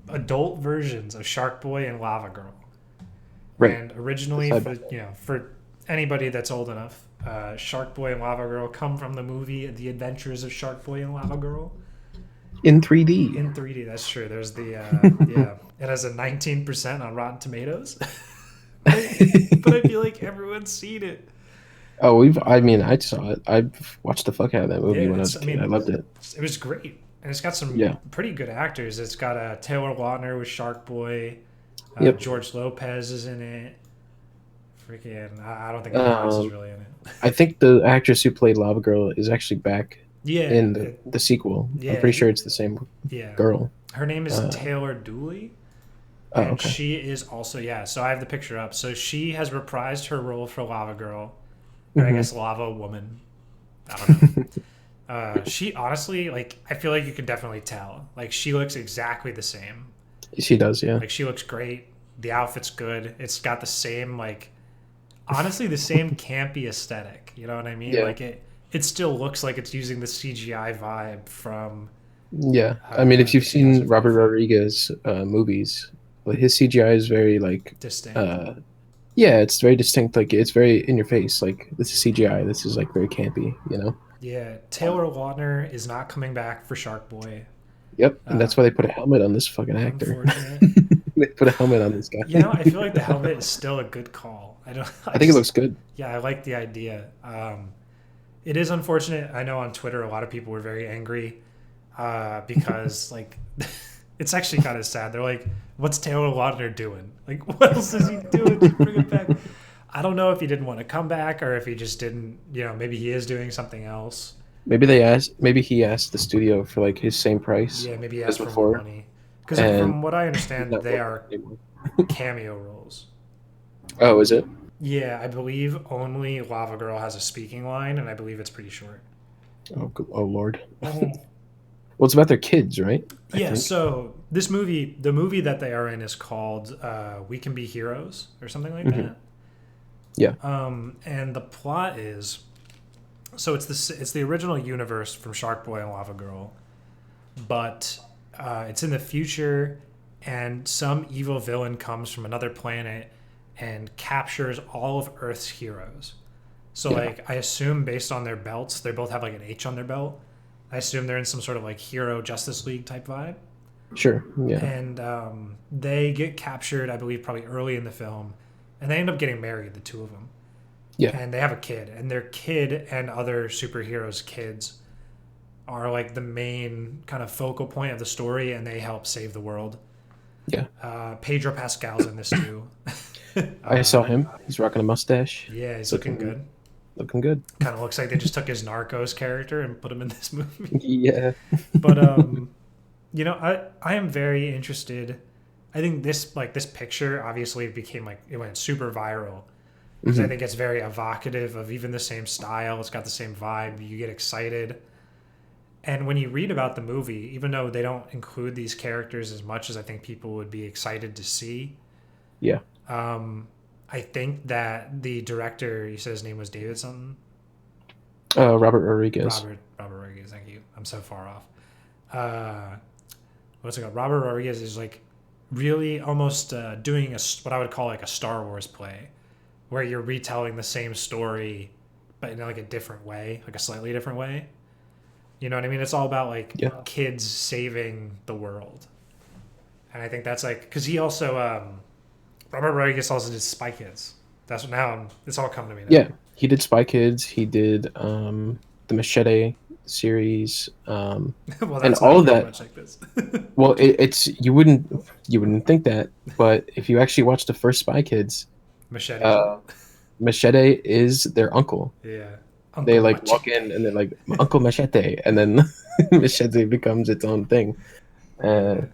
adult versions of Sharkboy and Lavagirl.
Right.
And originally,
Side
for you know, for anybody that's old enough, Sharkboy and Lavagirl come from the movie The Adventures of Sharkboy and Lavagirl
In 3D.
in 3D. That's true. There's the yeah, it has a 19% on Rotten Tomatoes, but I feel like everyone's seen it.
Oh, I saw it. I've watched the fuck out of that movie
Yeah,
when I was a
it's- I
kid.
mean,
I loved it.
It was great, and it's got some
Yeah.
pretty good actors. It's got Taylor Lautner with Sharkboy.
Yep.
George Lopez is in it. Freaking, I don't think Fox is really in it.
I think the actress who played Lava Girl is actually back
Yeah,
in the sequel.
yeah,
I'm pretty sure it's the same
yeah.
girl.
Her name is
Uh,
Taylor Dooley.
Oh,
And
okay.
she is also, yeah, so I have the picture up. So she has reprised her role for Lava Girl. Or I
Mhm.
guess Lava Woman. I don't know. She honestly, like, I feel like you can definitely tell. Like, she looks exactly the same.
She does, yeah.
Like, she looks great. The outfit's good. It's got the same, like, honestly the same campy aesthetic. You know what I mean?
Yeah,
Like it still looks like it's using the CGI vibe from
yeah. I mean, if
the
you've seen
2005
Robert
film.
Rodriguez movies, like his CGI is very like,
Distinct.
uh, yeah, it's very distinct. Like it's very in your face. Like this is CGI. This is like very campy. You know.
Yeah, Taylor Lautner is not coming back for Sharkboy.
Yep, and
Uh,
that's why they put a helmet on this fucking actor.
Unfortunate.
They put a helmet on this guy.
You know, I feel like the helmet is still a good call. I don't. I
I think it
just.
looks good.
Yeah, I like the idea. It is unfortunate. I know on Twitter a lot of people were very angry because like it's actually kind of sad. They're like, "What's Taylor Lautner doing? Like, what else is he doing? Just bring it back." I don't know if he didn't want to come back or if he just didn't. You know, maybe he is doing something else.
Maybe he asked the studio for like his same price
Yeah, maybe he
as
asked for more
before,
money. Because
and
from what I
he's
understand,
not
they
working
are
anymore.
cameo roles.
Oh, is it?
Yeah, I believe only Lava Girl has a speaking line, and I believe it's pretty short.
Oh Lord. Well, it's about their kids, right? I
Yeah,
think.
so this movie, the movie that they are in is called We Can Be Heroes or something like
Hmm.
that.
Yeah.
And the plot is so it's the original universe from Sharkboy and Lava Girl, but it's in the future, and some evil villain comes from another planet and captures all of Earth's heroes. So
Yeah.
like I assume based on their belts, they both have like an H on their belt. I assume they're in some sort of like hero Justice League type vibe.
Sure. Yeah.
And they get captured, I believe, probably early in the film, and they end up getting married, the two of them,
Yeah.
and they have a kid, and their kid and other superheroes' kids are like the main kind of focal point of the story, and they help save the world.
Yeah.
Pedro Pascal's in this too.
I saw him. He's rocking a mustache.
Yeah, he's looking
Looking
good.
looking good.
Kind of looks like they just took his Narcos character and put him in this movie.
Yeah.
But you know, I am very interested. I think this picture obviously became like it went super viral because I
Hmm.
think it's very evocative of even the same style. It's got the same vibe. You get excited. And when you read about the movie, even though they don't include these characters as much as I think people would be excited to see,
Yeah.
um, I think that the director, you said his name was David something?
Robert Rodriguez.
Robert Rodriguez, thank you. I'm so far off. What's it called? Robert Rodriguez is like really almost doing what I would call like a Star Wars play, where you're retelling the same story, but in like a different way, like a slightly different way. You know what I mean? It's all about like
Yeah.
kids saving the world, and I think that's like because he also Robert Rodriguez also did Spy Kids. That's what now it's all come to me now.
Yeah. He did Spy Kids. He did the Machete series.
Well,
And
that's
all
not
of
very
that.
much like this.
Well, it's you wouldn't think that, but if you actually watch the first Spy Kids,
Machete's in
uh,
it.
Machete is their uncle.
Yeah,
They
Uncle
like walk in and they're
Machete.
like Uncle Machete, and then Machete becomes its own thing. Uh,
Yeah,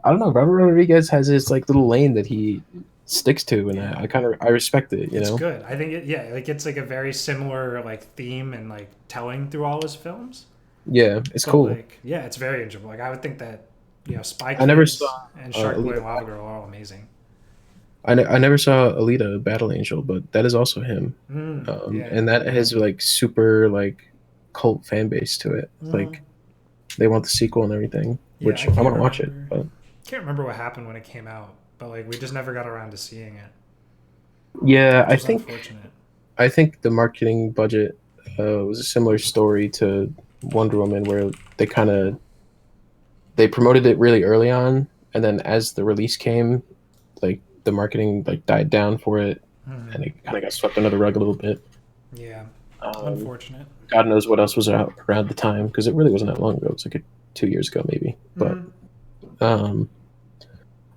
I don't know. Robert Rodriguez has this like little lane that he sticks to, and
yeah.
I kind of I respect it. You
It's
know?
good. I think yeah, like it's like a very similar like theme and like telling through all his films.
Yeah, it's
But
cool.
like, yeah, it's very enjoyable. Like I would think that Spy
I never saw
Kids and Sharkboy
Alita.
and Lava Girl are all amazing.
I never saw Alita Battle Angel, but that is also him,
Yeah.
and that has like super like cult fan base to it.
Mm,
Like they want the sequel and everything,
yeah, I
which I
can't
want to watch it.
remember.
But
Can't remember what happened when it came out, but like we just never got around to seeing it,
yeah,
which was unfortunate.
I think the marketing budget was a similar story to Wonder Woman, where they kind of they promoted it really early on, and then as the release came, like the marketing like died down for it,
Hmm.
and it kind of got swept under the rug a little bit.
Yeah,
Um,
unfortunate.
God knows what else was out around the time because it really wasn't that long ago. It was like 2 years ago, maybe. But
Mm,
um,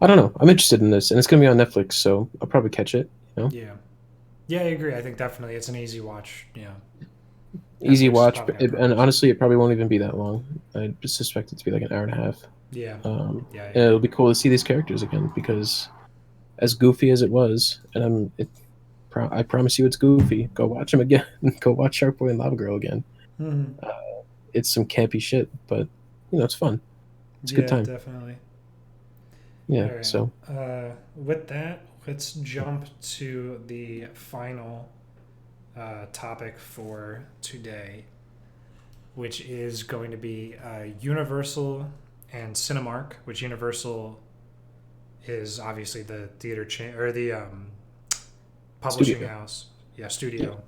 I don't know. I'm interested in this, and it's gonna be on Netflix, so I'll probably catch it. You know,
yeah, yeah, I agree. I think definitely it's an easy watch. Yeah,
easy
Netflix is
watch,
probably gonna
and
promise.
honestly, it probably won't even be that long. I just suspect it to be like an hour and a half.
Yeah, yeah, I
And
agree.
it'll be cool to see these characters again because, as goofy as it was, and I promise you, it's goofy. Go watch them again. Go watch Sharkboy and Lavagirl again.
Hmm.
Uh, it's some campy shit, but it's fun. It's a good
Yeah,
time.
definitely. All
Yeah.
right.
So
With that, let's jump to the final topic for today, which is going to be Universal and Cinemark, which Universal is obviously the theater chain or the publishing
Studio.
house, yeah,
Yeah.
studio,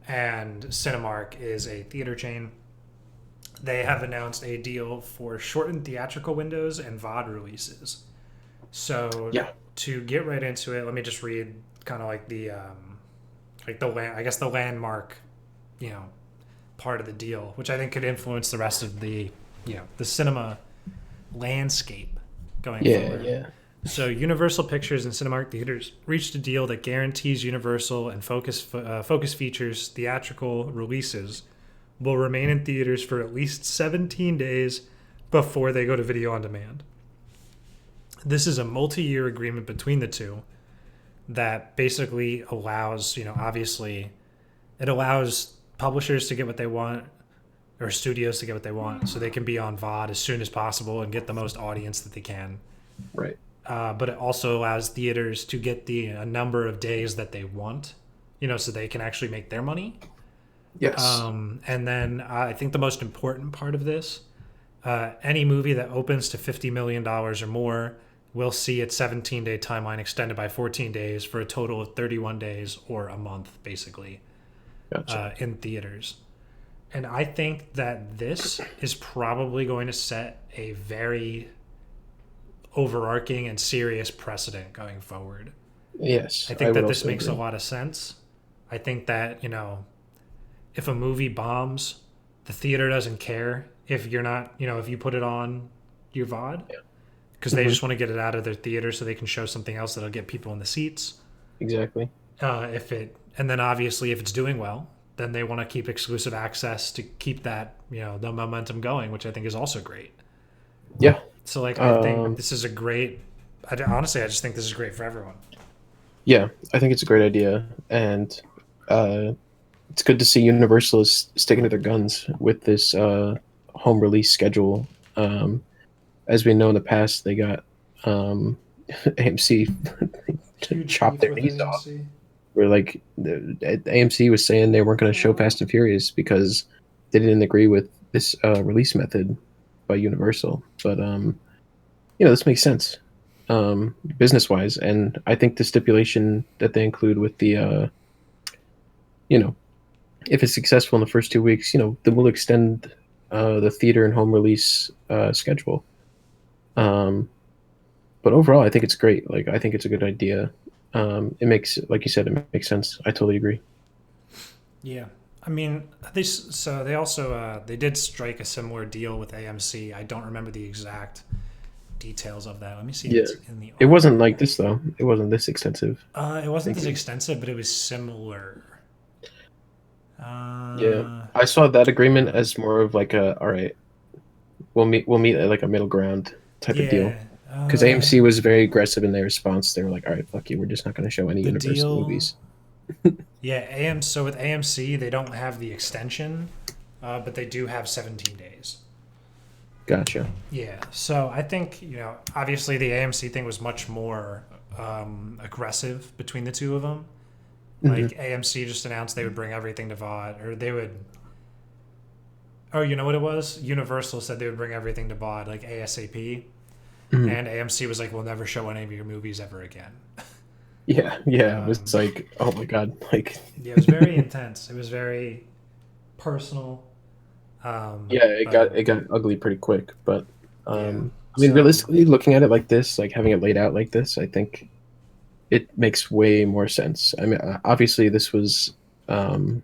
and Cinemark is a theater chain. They have announced a deal for shortened theatrical windows and VOD releases. So
Yeah.
to get right into it, let me just read kind of like the land, I guess the landmark, you know, part of the deal, which I think could influence the rest of the, the cinema landscape going
Yeah.
forward.
Yeah.
So Universal Pictures and Cinemark Theaters reached a deal that guarantees Universal and Focus Features theatrical releases will remain in theaters for at least 17 days before they go to video on demand. This is a multi-year agreement between the two that basically allows, obviously, it allows publishers to get what they want or studios to get what they want so they can be on VOD as soon as possible and get the most audience that they can.
Right.
But it also allows theaters to get a number of days that they want, so they can actually make their money.
Yes.
And then I think the most important part of this, any movie that opens to $50 million or more will see its 17-day timeline extended by 14 days for a total of 31 days or a month, basically,
Gotcha.
in theaters. And I think that this is probably going to set a very overarching and serious precedent going forward.
Yes,
I
I
think
would
that this
also
makes a
agree.
lot of sense. I think that, if a movie bombs, the theater doesn't care if you're not, if you put it on your VOD
Yeah.
because they
Hmm.
just want to get it out of their theater so they can show something else that'll get people in the seats.
Exactly.
And then obviously if it's doing well, then they want to keep exclusive access to keep that, the momentum going, which I think is also great.
Yeah.
So like, I think
Um,
this is a great, honestly, I just think this is great for everyone.
yeah, I think it's a great idea, and uh, it's good to see Universal is sticking to their guns with this home release schedule. As we know in the past, they got um, AMC
Huge
chopped
beef
their
with
knees off.
AMC.
Where like AMC was saying they weren't going to show Fast and Furious because they didn't agree with this release method by Universal. But this makes sense business wise, and I think the stipulation that they include with the you know if it's successful in the first 2 weeks, then we'll extend the theater and home release schedule. Um, but overall, I think it's great. Like I think it's a good idea. It makes, like you said, it makes sense. I totally agree.
Yeah. I mean, they also they did strike a similar deal with AMC. I don't remember the exact details of that. Let me see if
Yeah,
it's in the
it wasn't
article.
like this though. It wasn't this extensive.
It wasn't this
Thinking.
extensive, but it was similar.
Yeah,
Uh,
I saw that agreement as more of like a all right, we'll meet at like a middle ground type of deal.
yeah.
Because AMC was very aggressive in their response. They were like, all right, fuck you, we're just not going to show any
The
Universal
deal.
movies.
Yeah, So with AMC, they don't have the extension, but they do have 17 days.
Gotcha.
Yeah. So I think obviously the AMC thing was much more aggressive between the two of them.
Hmm.
Like AMC just announced they would bring everything to VOD, or they would. Oh, you know what it was? Universal said they would bring everything to VOD like ASAP,
Hmm.
and AMC was like, "We'll never show any of your movies ever again."
Yeah, yeah. It was
Um,
like, oh my god, like,
yeah, it was very intense. It was very personal.
yeah, it
But
got ugly pretty quick. But
yeah,
I mean,
so
realistically, looking at it like this, like having it laid out like this, I think it makes way more sense. I mean, obviously, this was, um,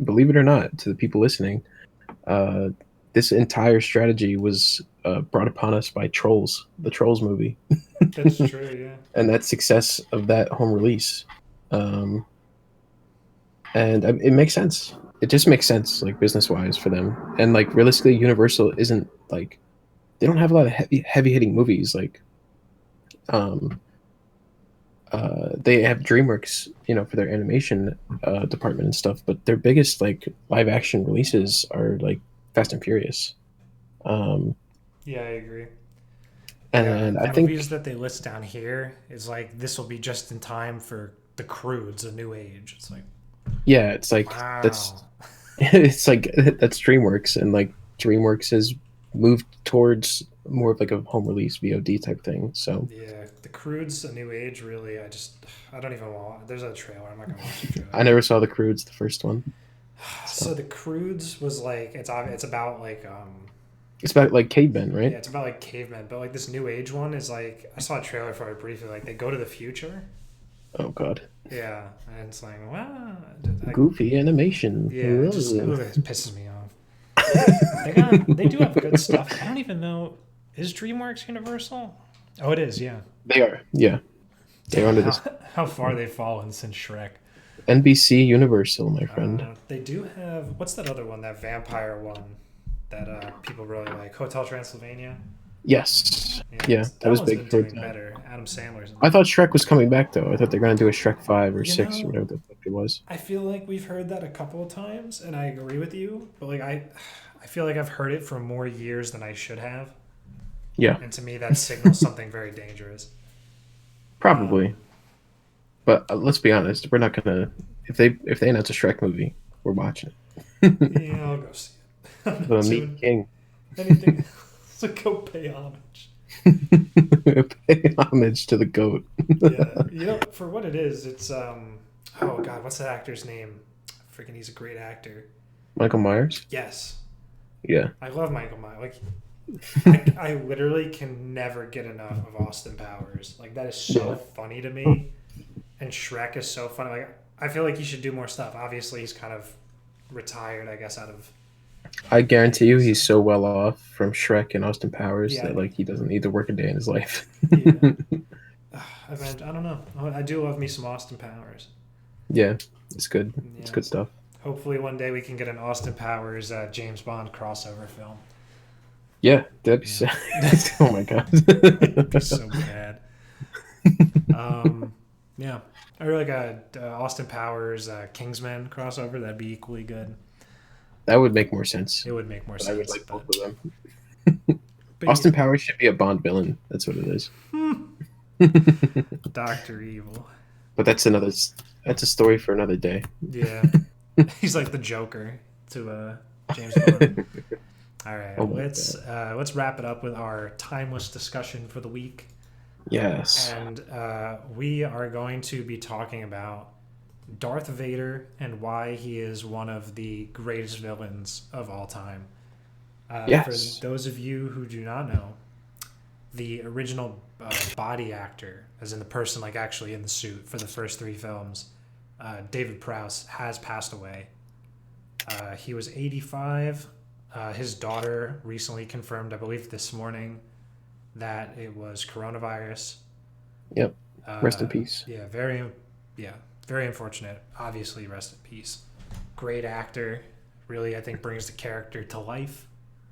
believe it or not, to the people listening, uh, this entire strategy was brought upon us by Trolls, the Trolls movie,
that's true. Yeah.
and that success of that home release. Um, and it makes sense. It just makes sense, like business wise for them. And like realistically, Universal isn't like they don't have a lot of heavy hitting movies. Like um, they have DreamWorks, for their animation department and stuff. But their biggest like live action releases are like Fast and Furious. Um,
Yeah, I agree. Yeah,
And
the
I
movies
think,
that they list down here is like this will be just in time for the Croods, a new age. It's like,
yeah, it's like that's
wow.
it's like that's DreamWorks, and like DreamWorks has moved towards more of like a home release VOD type thing. So
Yeah, the Croods, a new age. Really, I don't even want. There's a trailer. I'm not gonna watch the trailer.
I never saw the Croods, the first one.
So
So
the Croods was like it's about like
it's about like cavemen,
yeah,
right?
it's about like cavemen, but like this new age one is like I saw a trailer for it briefly. Like they go to the future.
Oh God,
Yeah, and it's like wow, like
goofy animation.
yeah, it just
Ugh.
it pisses me off. They do have good stuff. I don't even know, is DreamWorks Universal? Oh, it is. Yeah.
They are, yeah, they're
Damn,
under this
how far they've fallen since Shrek.
NBC Universal, my friend.
They do have what's that other one? That vampire one that people really like, Hotel Transylvania.
Yes,
Yeah,
yeah, that
that
was
one's
big
been
for a
doing
time.
better. Adam Sandler's in
I
that.
thought Shrek was coming back though. I thought they're gonna do a Shrek 5 or
You
6 or
know,
whatever the fuck it was.
I feel like we've heard that a couple of times, and I agree with you. But like I feel like I've heard it for more years than I should have,
Yeah,
and to me that signals something very dangerous.
probably.
Um,
But let's be honest, we're not gonna if they announce a Shrek movie, we're watching it.
yeah, I'll go see it. I'm not
The Meat
doing
King.
anything. So go pay homage.
Pay homage to the goat.
Yeah, you know, for what it is, it's oh god, what's that actor's name? Freaking, he's a great actor.
Michael Myers.
Yes,
Yeah,
I love Michael Myers. Like, I literally can never get enough of Austin Powers. Like, that is so
yeah.
funny to me, and Shrek is so funny. Like, I feel like he should do more stuff. Obviously, he's kind of retired, I guess, out of
I guarantee you,
movies.
he's so well off from Shrek and Austin Powers
Yeah,
that like he doesn't need to work a day in his life.
yeah. I don't know. I do love me some Austin Powers.
Yeah, it's good. It's
Yeah.
good stuff.
Hopefully, one day we can get an Austin Powers James Bond crossover film.
Yeah, that'd be
Yeah.
so. Oh my god.
It'd be so bad. Yeah. Or like a Austin Powers Kingsman crossover. That'd be equally good.
That would make more sense.
It would make more
But I would
sense.
like both of them.
But
Austin Powers should be a Bond villain. That's what it is.
Doctor Evil.
But that's a story for another day.
Yeah. He's like the Joker to James Bond. All right,
Oh my
let's wrap it up with our timeless discussion for the week.
Yes.
And we are going to be talking about Darth Vader and why he is one of the greatest villains of all time.
Yes.
For those of you who do not know, the original body actor, as in the person like actually in the suit for the first three films, David Prowse, has passed away. He was 85. His daughter recently confirmed, I believe this morning, that it was coronavirus.
Yep. Rest in peace.
Yeah, very unfortunate. Obviously, rest in peace. Great actor. Really, I think brings the character to life.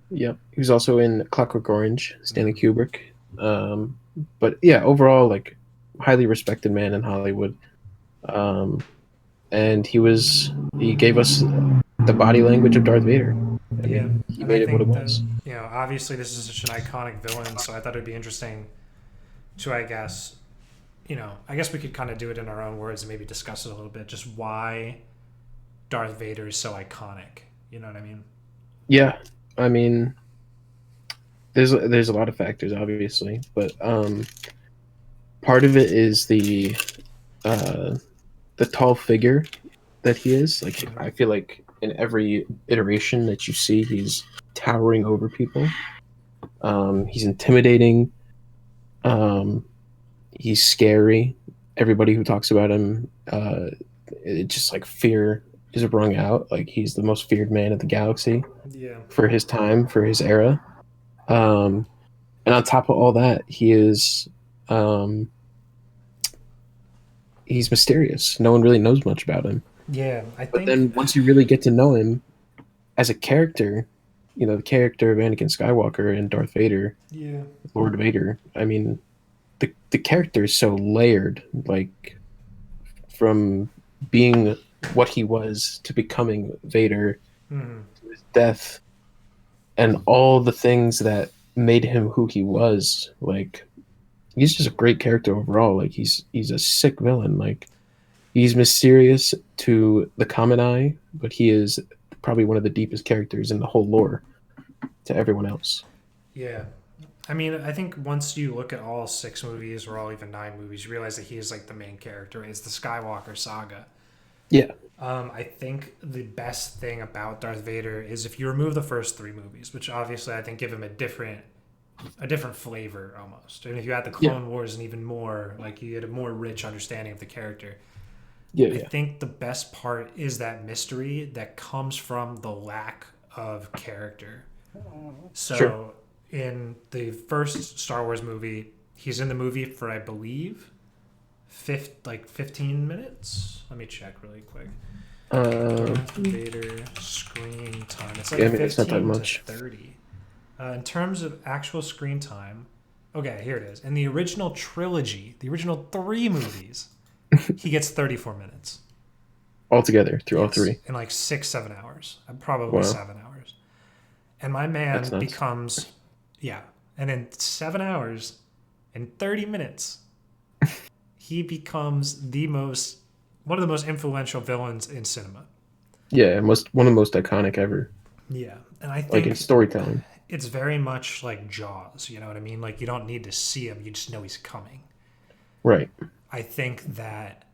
Yep. He was also in Clockwork Orange, Stanley Kubrick. But yeah, overall, like, highly respected man in Hollywood. And he gave us the body language of Darth Vader. I
Yeah,
mean, he
and I
made it what it
think that
was.
obviously this is such an iconic villain, so I thought it'd be interesting to, I guess, I guess we could kind of do it in our own words and maybe discuss it a little bit, just why Darth Vader is so iconic. You know what I mean?
Yeah. I mean, there's a lot of factors, obviously, but part of it is uh, the tall figure that he is. Like, I feel like in every iteration that you see, he's towering over people. He's intimidating. He's scary. Everybody who talks about him, it's just like fear is wrung out. Like, he's the most feared man in the galaxy
Yeah.
for his time, for his era. And on top of all that, um, he's mysterious. No one really knows much about him.
Yeah, I
But
think.
then once you really get to know him as a character, the character of Anakin Skywalker and Darth Vader,
Yeah.
Lord Vader. I mean, the character is so layered, like from being what he was to becoming Vader,
Mhm.
to his death, and all the things that made him who he was. Like he's just a great character overall. Like he's a sick villain. Like he's mysterious to the common eye, but he is probably one of the deepest characters in the whole lore to everyone else.
Yeah. I mean, I think once you look at all 6 movies or all even 9 movies, you realize that he is like the main character. It's the Skywalker saga.
Yeah,
I think the best thing about Darth Vader is if you remove the first 3 movies, which obviously I think give him a different flavor almost. And if you add the
yeah,
Clone Wars and even more, like you get a more rich understanding of the character.
yeah,
I
yeah.
think the best part is that mystery that comes from the lack of character.
Sure.
So in the first Star Wars movie, he's in the movie for I believe 15 minutes. Let me check really quick. Darth
Yeah,
Vader screen time. It's
I
like
mean it's not that
15 to
much.
30. In terms of actual screen time, okay, here it is. In the original trilogy, the original 3 movies, he gets 34 minutes.
Altogether through all
Yes,
three.
in like 6, 7 hours, probably
Wow,
7 hours. And my
that's
man
nuts.
becomes, yeah, and in 7 hours and 30 minutes, he becomes one of the most influential villains in cinema.
Yeah, most one of the most iconic ever.
Yeah, and I
Like in
think
storytelling.
it's very much like Jaws. You know what I mean? Like you don't need to see him; you just know he's coming.
Right.
I think that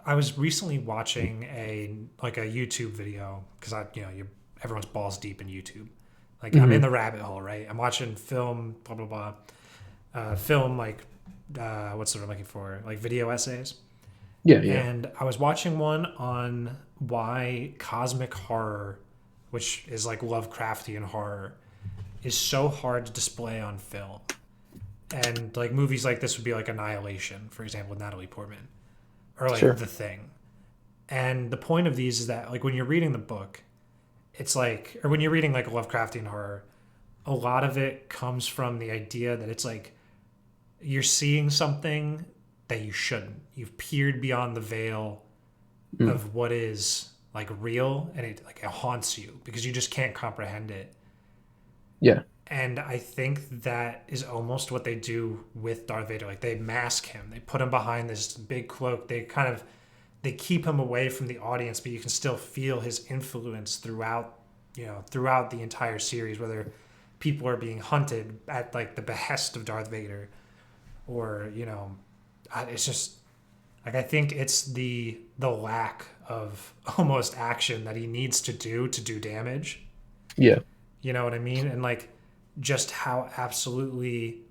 I was recently watching a YouTube video because everyone's balls deep in YouTube. Like I'm in
Hmm.
the rabbit hole, right? I'm watching film, blah blah blah, film like what's the word I'm looking for? Like video essays.
Yeah, yeah.
And I was watching one on why cosmic horror, which is like Lovecraftian horror, is so hard to display on film. And like movies like this would be like Annihilation, for example, with Natalie Portman, or like
Sure.
The Thing. And the point of these is that like when you're reading the book, it's like, or when you're reading like Lovecraftian horror, a lot of it comes from the idea that it's like you're seeing something that you shouldn't. You've peered beyond the veil
Mm.
of what is like real, and it haunts you because you just can't comprehend it.
Yeah.
And I think that is almost what they do with Darth Vader. Like they mask him, they put him behind this big cloak. They keep him away from the audience, but you can still feel his influence throughout the entire series. Whether people are being hunted at like the behest of Darth Vader, or it's just like I think it's the lack of almost action that he needs to do damage.
Yeah.
You know what I mean? And like just how absolutely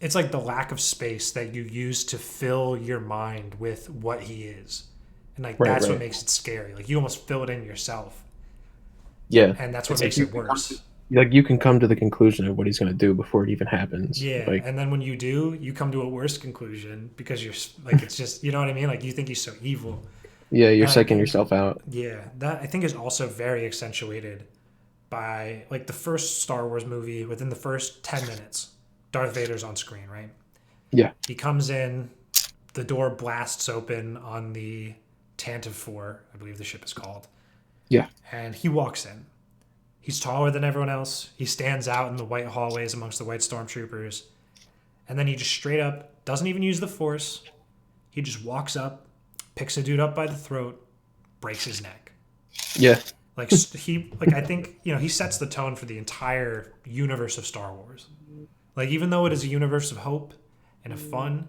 it's like the lack of space that you use to fill your mind with what he is. And like
Right,
that's what
right.
makes it scary. Like you almost fill it in yourself.
Yeah.
And that's what
It's like
makes
you
it
can come
worse.
you can come to the conclusion of what he's gonna do before it even happens.
Yeah,
Like
and then when you do, you come to a worse conclusion because you're like it's just you know what I mean? Like you think he's so evil.
yeah, you're
And I
psyching
think
yourself out.
yeah, that I think is also very accentuated by like the first Star Wars movie. Within the first 10 minutes, Darth Vader's on screen, right?
Yeah.
He comes in, the door blasts open on the Tantive 4, I believe the ship is called,
Yeah.
and he walks in. He's taller than everyone else. He stands out in the white hallways amongst the white stormtroopers. And then he just straight up doesn't even use the force. He just walks up, picks a dude up by the throat, breaks his neck.
Yeah.
I think he sets the tone for the entire universe of Star Wars. Like even though it is a universe of hope and of fun,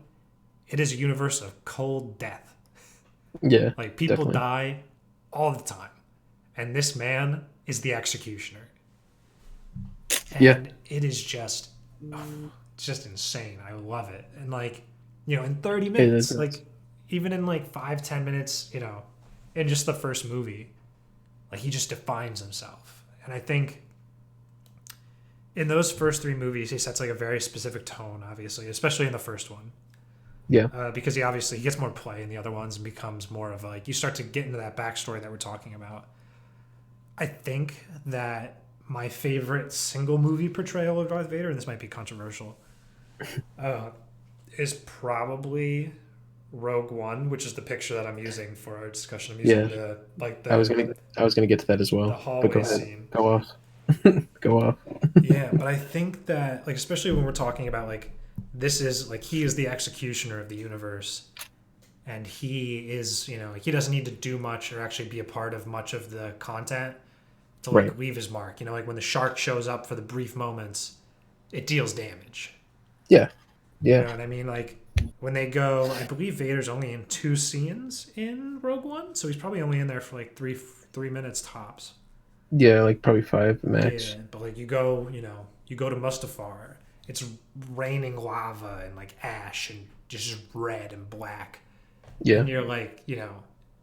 it is a universe of cold death.
Yeah.
Like people
Definitely.
die all the time, and this man is the executioner,
Yeah.
and it is just insane. I love it, and like in 30
It is
minutes,
nuts.
like even in like 5-10 minutes, in just the first movie, like he just defines himself, and I think in those first 3 movies he sets like a very specific tone, obviously, especially in the first one.
Yeah.
Because he gets more play in the other ones and becomes more of like you start to get into that backstory that we're talking about. I think that my favorite single movie portrayal of Darth Vader, and this might be controversial, uh, is probably Rogue One, which is the picture that I'm using for our discussion. I'm using
Yeah.
the like
I was gonna get to that as
the
well. But go
hallway
ahead.
scene.
Go off. Go off.
Yeah, but I think that like especially when we're talking about like this is like he is the executioner of the universe and he is, like he doesn't need to do much or actually be a part of much of the content to
Right.
like leave his mark. Like when the shark shows up for the brief moments, it deals damage.
Yeah.
You
Yeah.
know what I mean? Like when they go, I believe Vader's only in two scenes in Rogue One, so he's probably only in there for like three minutes tops.
Yeah. Like probably five
Yeah,
max.
but like you go to Mustafar, it's raining lava and like ash and just red and black,
Yeah.
and you're like,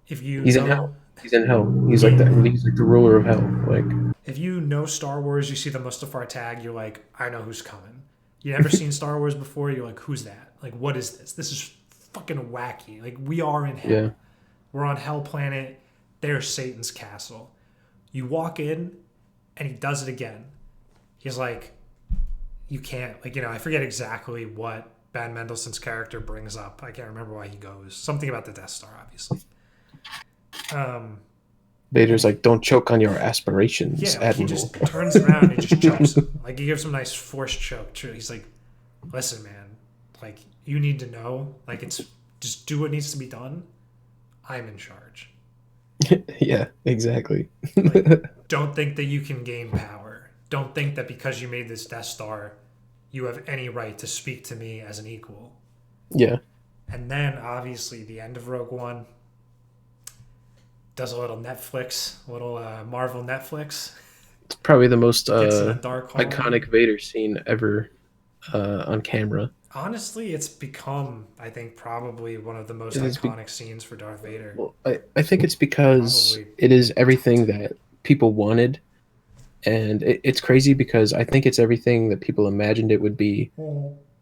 if you
He's in
know,
hell. He's in hell. He's like
yeah,
that. He's like the ruler of hell. Like,
if you know Star Wars, you see the Mustafar tag, you're like, I know who's coming. You never seen Star Wars before, you're like, who's that? Like, what is this? This is fucking wacky. Like, we are in
yeah.
hell. We're on Hell Planet. There's Satan's castle. You walk in, and he does it again. He's like, you can't, like, I forget exactly what Ben Mendelsohn's character brings up. I can't remember why he goes. Something about the Death Star, obviously. And
Vader's like, don't choke on your aspirations,
yeah, like he
Admiral.
just turns around and just chokes him. Like he gives him a nice forced choke. He's like, listen, man, like you need to know, like it's just do what needs to be done. I'm in charge.
Yeah, exactly.
Like, don't think that you can gain power. Don't think that because you made this Death Star, you have any right to speak to me as an equal.
Yeah.
And then obviously the end of Rogue One does a little Netflix, a little Marvel Netflix.
It's probably the most
Gets in a dark hallway.
iconic Vader scene ever on camera.
Honestly, it's become, I think, probably one of the most
It is
iconic scenes for Darth Vader.
well, I think it's because
Probably.
it is everything that people wanted, and it's crazy because I think it's everything that people imagined it would be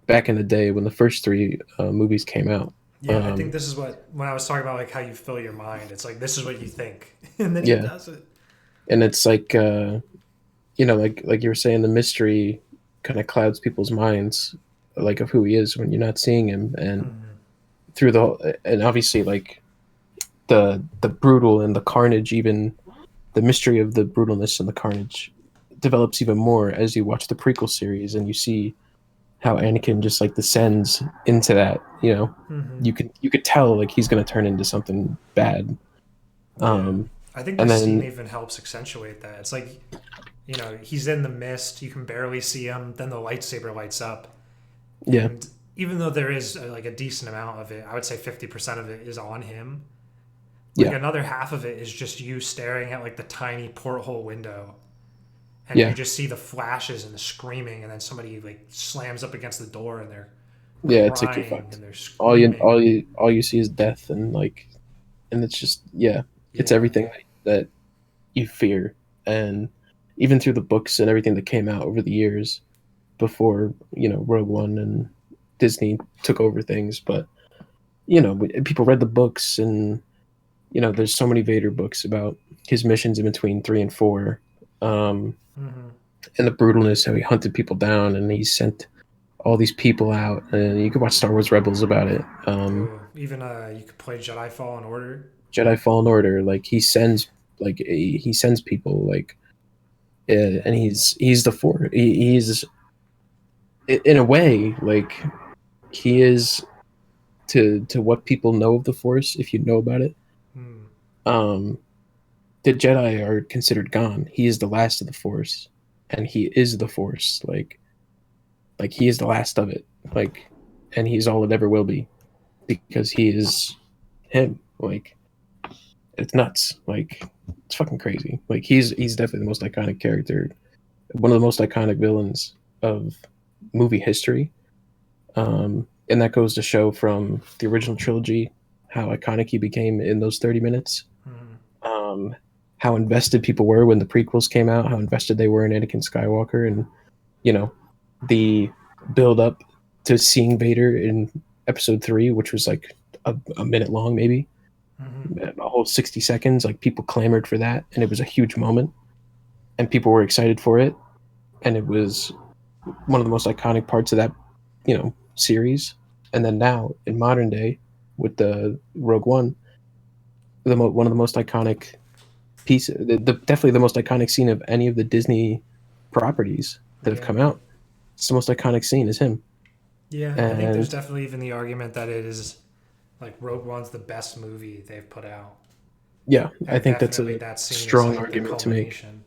back in the day when the first three movies came out.
Yeah, I think
Um,
this is what, when I was talking about like how you fill your mind, it's like, this is what you think. And then he
yeah,
does it.
and it's like like you were saying, the mystery kind of clouds people's minds, like of who he is when you're not seeing him, and
Mm-hmm.
through and obviously like the brutal and the carnage, even the mystery of the brutalness and the carnage develops even more as you watch the prequel series and you see how Anakin just like descends into that.
Mm-hmm.
You could tell like he's gonna turn into something bad.
Yeah.
Um,
I think
and
this scene
then
even helps accentuate that. It's like, he's in the mist, you can barely see him, then the lightsaber lights up.
yeah,
And even though there is like a decent amount of it, I would say 50% of it is on him. Like
yeah,
another half of it is just you staring at like the tiny porthole window and you
yeah,
just see the flashes and the screaming and then somebody like slams up against the door and they're
yeah. It's like you're
crying
fucked.
and they're
All you
screaming.
all you all you see is death, and like, and it's just, yeah, it's
Yeah.
everything that you fear. And even through the books and everything that came out over the years before, Rogue One and Disney took over things. But people read the books, and there's so many Vader books about his missions in between 3 and 4, um,
Mm-hmm.
and the brutalness, how he hunted people down and he sent all these people out. And you could watch Star Wars Rebels about it.
Even you could play Jedi Fallen Order.
Jedi Fallen Order, like he sends people, like, and he's the Force. He's, in a way, like, he is to what people know of the Force. If you know about it,
Hmm.
um, the Jedi are considered gone. He is the last of the Force, and he is the Force. Like he is the last of it. Like, and he's all it ever will be, because he is him. Like, it's nuts. Like, it's fucking crazy. Like, he's definitely the most iconic character, one of the most iconic villains of movie history. And that goes to show from the original trilogy how iconic he became in those 30 minutes.
Hmm.
Um, how invested people were when the prequels came out, how invested they were in Anakin Skywalker, and, you know, the build up to seeing Vader in episode 3, which was like a minute long, maybe
Hmm.
a whole 60 seconds. Like, people clamored for that, and it was a huge moment, and people were excited for it. And it was one of the most iconic parts of that, series. And then now in modern day, with the Rogue One, one of the most iconic pieces, definitely the most iconic scene of any of the Disney properties that have
Yeah.
come out. It's the most iconic scene is him.
Yeah, I think there's
And
definitely even the argument that it is like Rogue One's the best movie they've put out.
yeah, I
And
think that's
definitely
a
that scene is
strong
like the
argument to make.
culmination.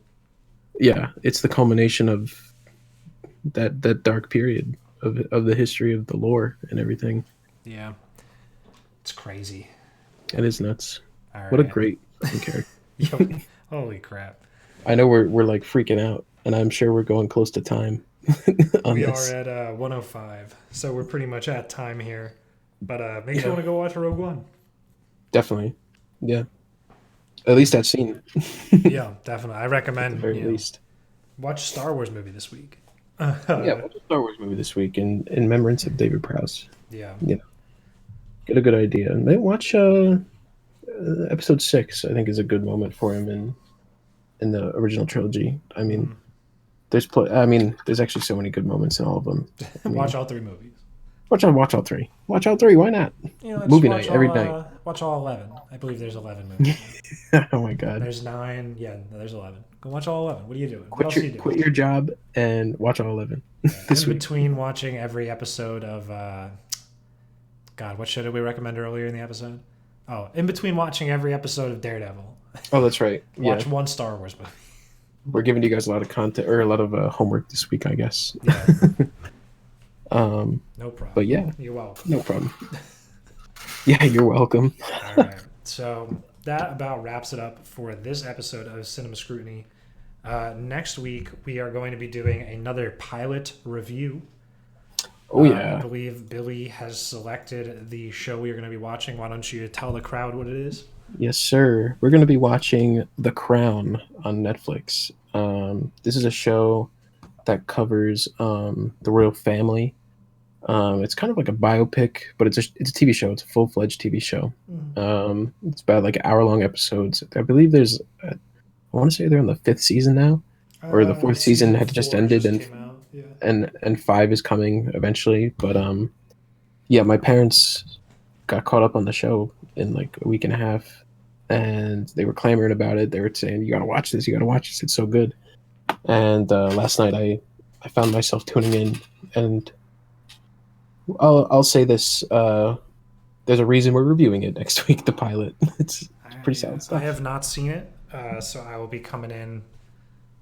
Yeah, it's the culmination of that dark period of the history of the lore and everything.
Yeah. It's crazy.
It is nuts.
All
What a
right.
great fucking character.
Yo, holy crap.
I know we're like freaking out, and I'm sure we're going close to time on
We are
this.
at 105, so we're pretty much at time here. But makes you
Yeah,
want to go watch Rogue One.
definitely. Yeah, at least that scene.
Yeah, definitely. I
At the
recommend,
very least.
watch a Star Wars movie this week.
Yeah, watch a Star Wars movie this week in remembrance of David Prowse.
Yeah.
You know, get a good idea. And then watch episode 6. I think is a good moment for him in the original trilogy. I mean,
Mhm.
there's actually so many good moments in all of them. I
Watch
mean,
all three movies.
watch all three. Watch all three. Why not?
Just
Movie night every night.
watch all 11. I believe there's 11 movies.
Oh my god.
There's 9. Yeah, no, there's 11. Go watch all 11. What are you doing? What
Quit
else
your
are you doing?
quit your job and watch all 11
Yeah.
this
In
week.
between watching every episode of God, what show did we recommend earlier in the episode? Oh, in between watching every episode of Daredevil,
Oh, that's right. Yeah,
watch one Star Wars movie.
we're giving you guys a lot of content or a lot of homework this week, I guess.
Yeah,
um,
no problem.
but yeah,
You're welcome.
no problem. Yeah, you're welcome.
All right. So that about wraps it up for this episode of Cinema Scrutiny. Next week, we are going to be doing another pilot review.
Oh
I
yeah.
believe Billy has selected the show we are going to be watching. Why don't you tell the crowd what it is?
Yes, sir. We're going to be watching The Crown on Netflix. This is a show that covers the royal family. It's kind of like a biopic, but it's a TV show. It's a full-fledged TV show. It's about like hour-long episodes. I believe I want to say they're on the 5th season now, or the 4th season had just
4
ended,
just
and
came out. Yeah.
and 5 is coming eventually. But yeah, my parents got caught up on the show in like a week and a half, and they were clamoring about it. They were saying, "You gotta watch this. You gotta watch this. It's so good." And last night, I found myself tuning in, and I'll say this: there's a reason we're reviewing it next week. The pilot, it's pretty solid
I
stuff.
have not seen it, so I will be coming in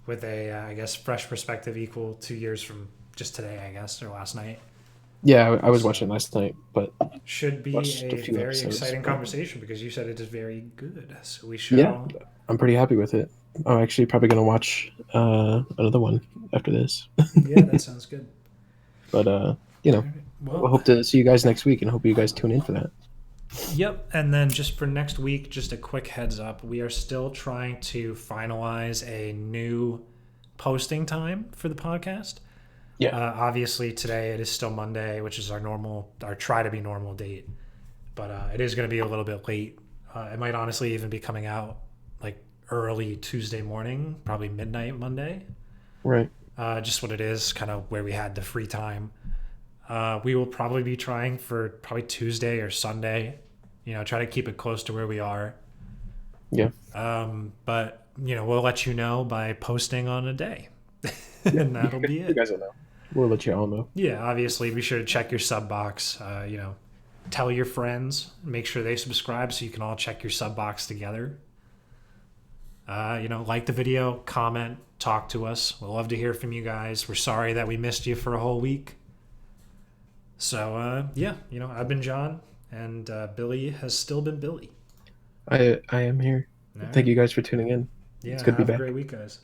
with a, I guess, fresh perspective equal 2 years from just today, I guess, or last night.
Yeah, I was watching it last night, but
Should be
watched a
a
few
very
episodes.
exciting conversation because you said it is very good. So we
Yeah,
shall.
I'm pretty happy with it. I'm actually probably gonna watch another one after this.
Yeah, that sounds good.
But you know, I
Well,
hope to see you guys next week, and hope you guys tune in for that.
yep. And then just for next week, just a quick heads up. We are still trying to finalize a new posting time for the podcast.
Yeah.
Obviously, today it is still Monday, which is our try to be normal date. But it is going to be a little bit late. It might honestly even be coming out like early Tuesday morning, probably midnight Monday.
Right.
Just what it is, kind of where we had the free time. We will probably be trying for probably Tuesday or Sunday. Try to keep it close to where we are.
Yeah.
But we'll let you know by posting on a day, and that'll be
You
it.
guys will know. We'll let you all know.
Yeah, obviously, be sure to check your sub box. Tell your friends, make sure they subscribe so you can all check your sub box together. Like the video, comment, talk to us. We'll love to hear from you guys. We're sorry that we missed you for a whole week. So, yeah, I've been John, and Billy has still been Billy.
I am here.
All right.
Thank you guys for tuning in.
Yeah,
It's good to be
have a
back.
great week, guys.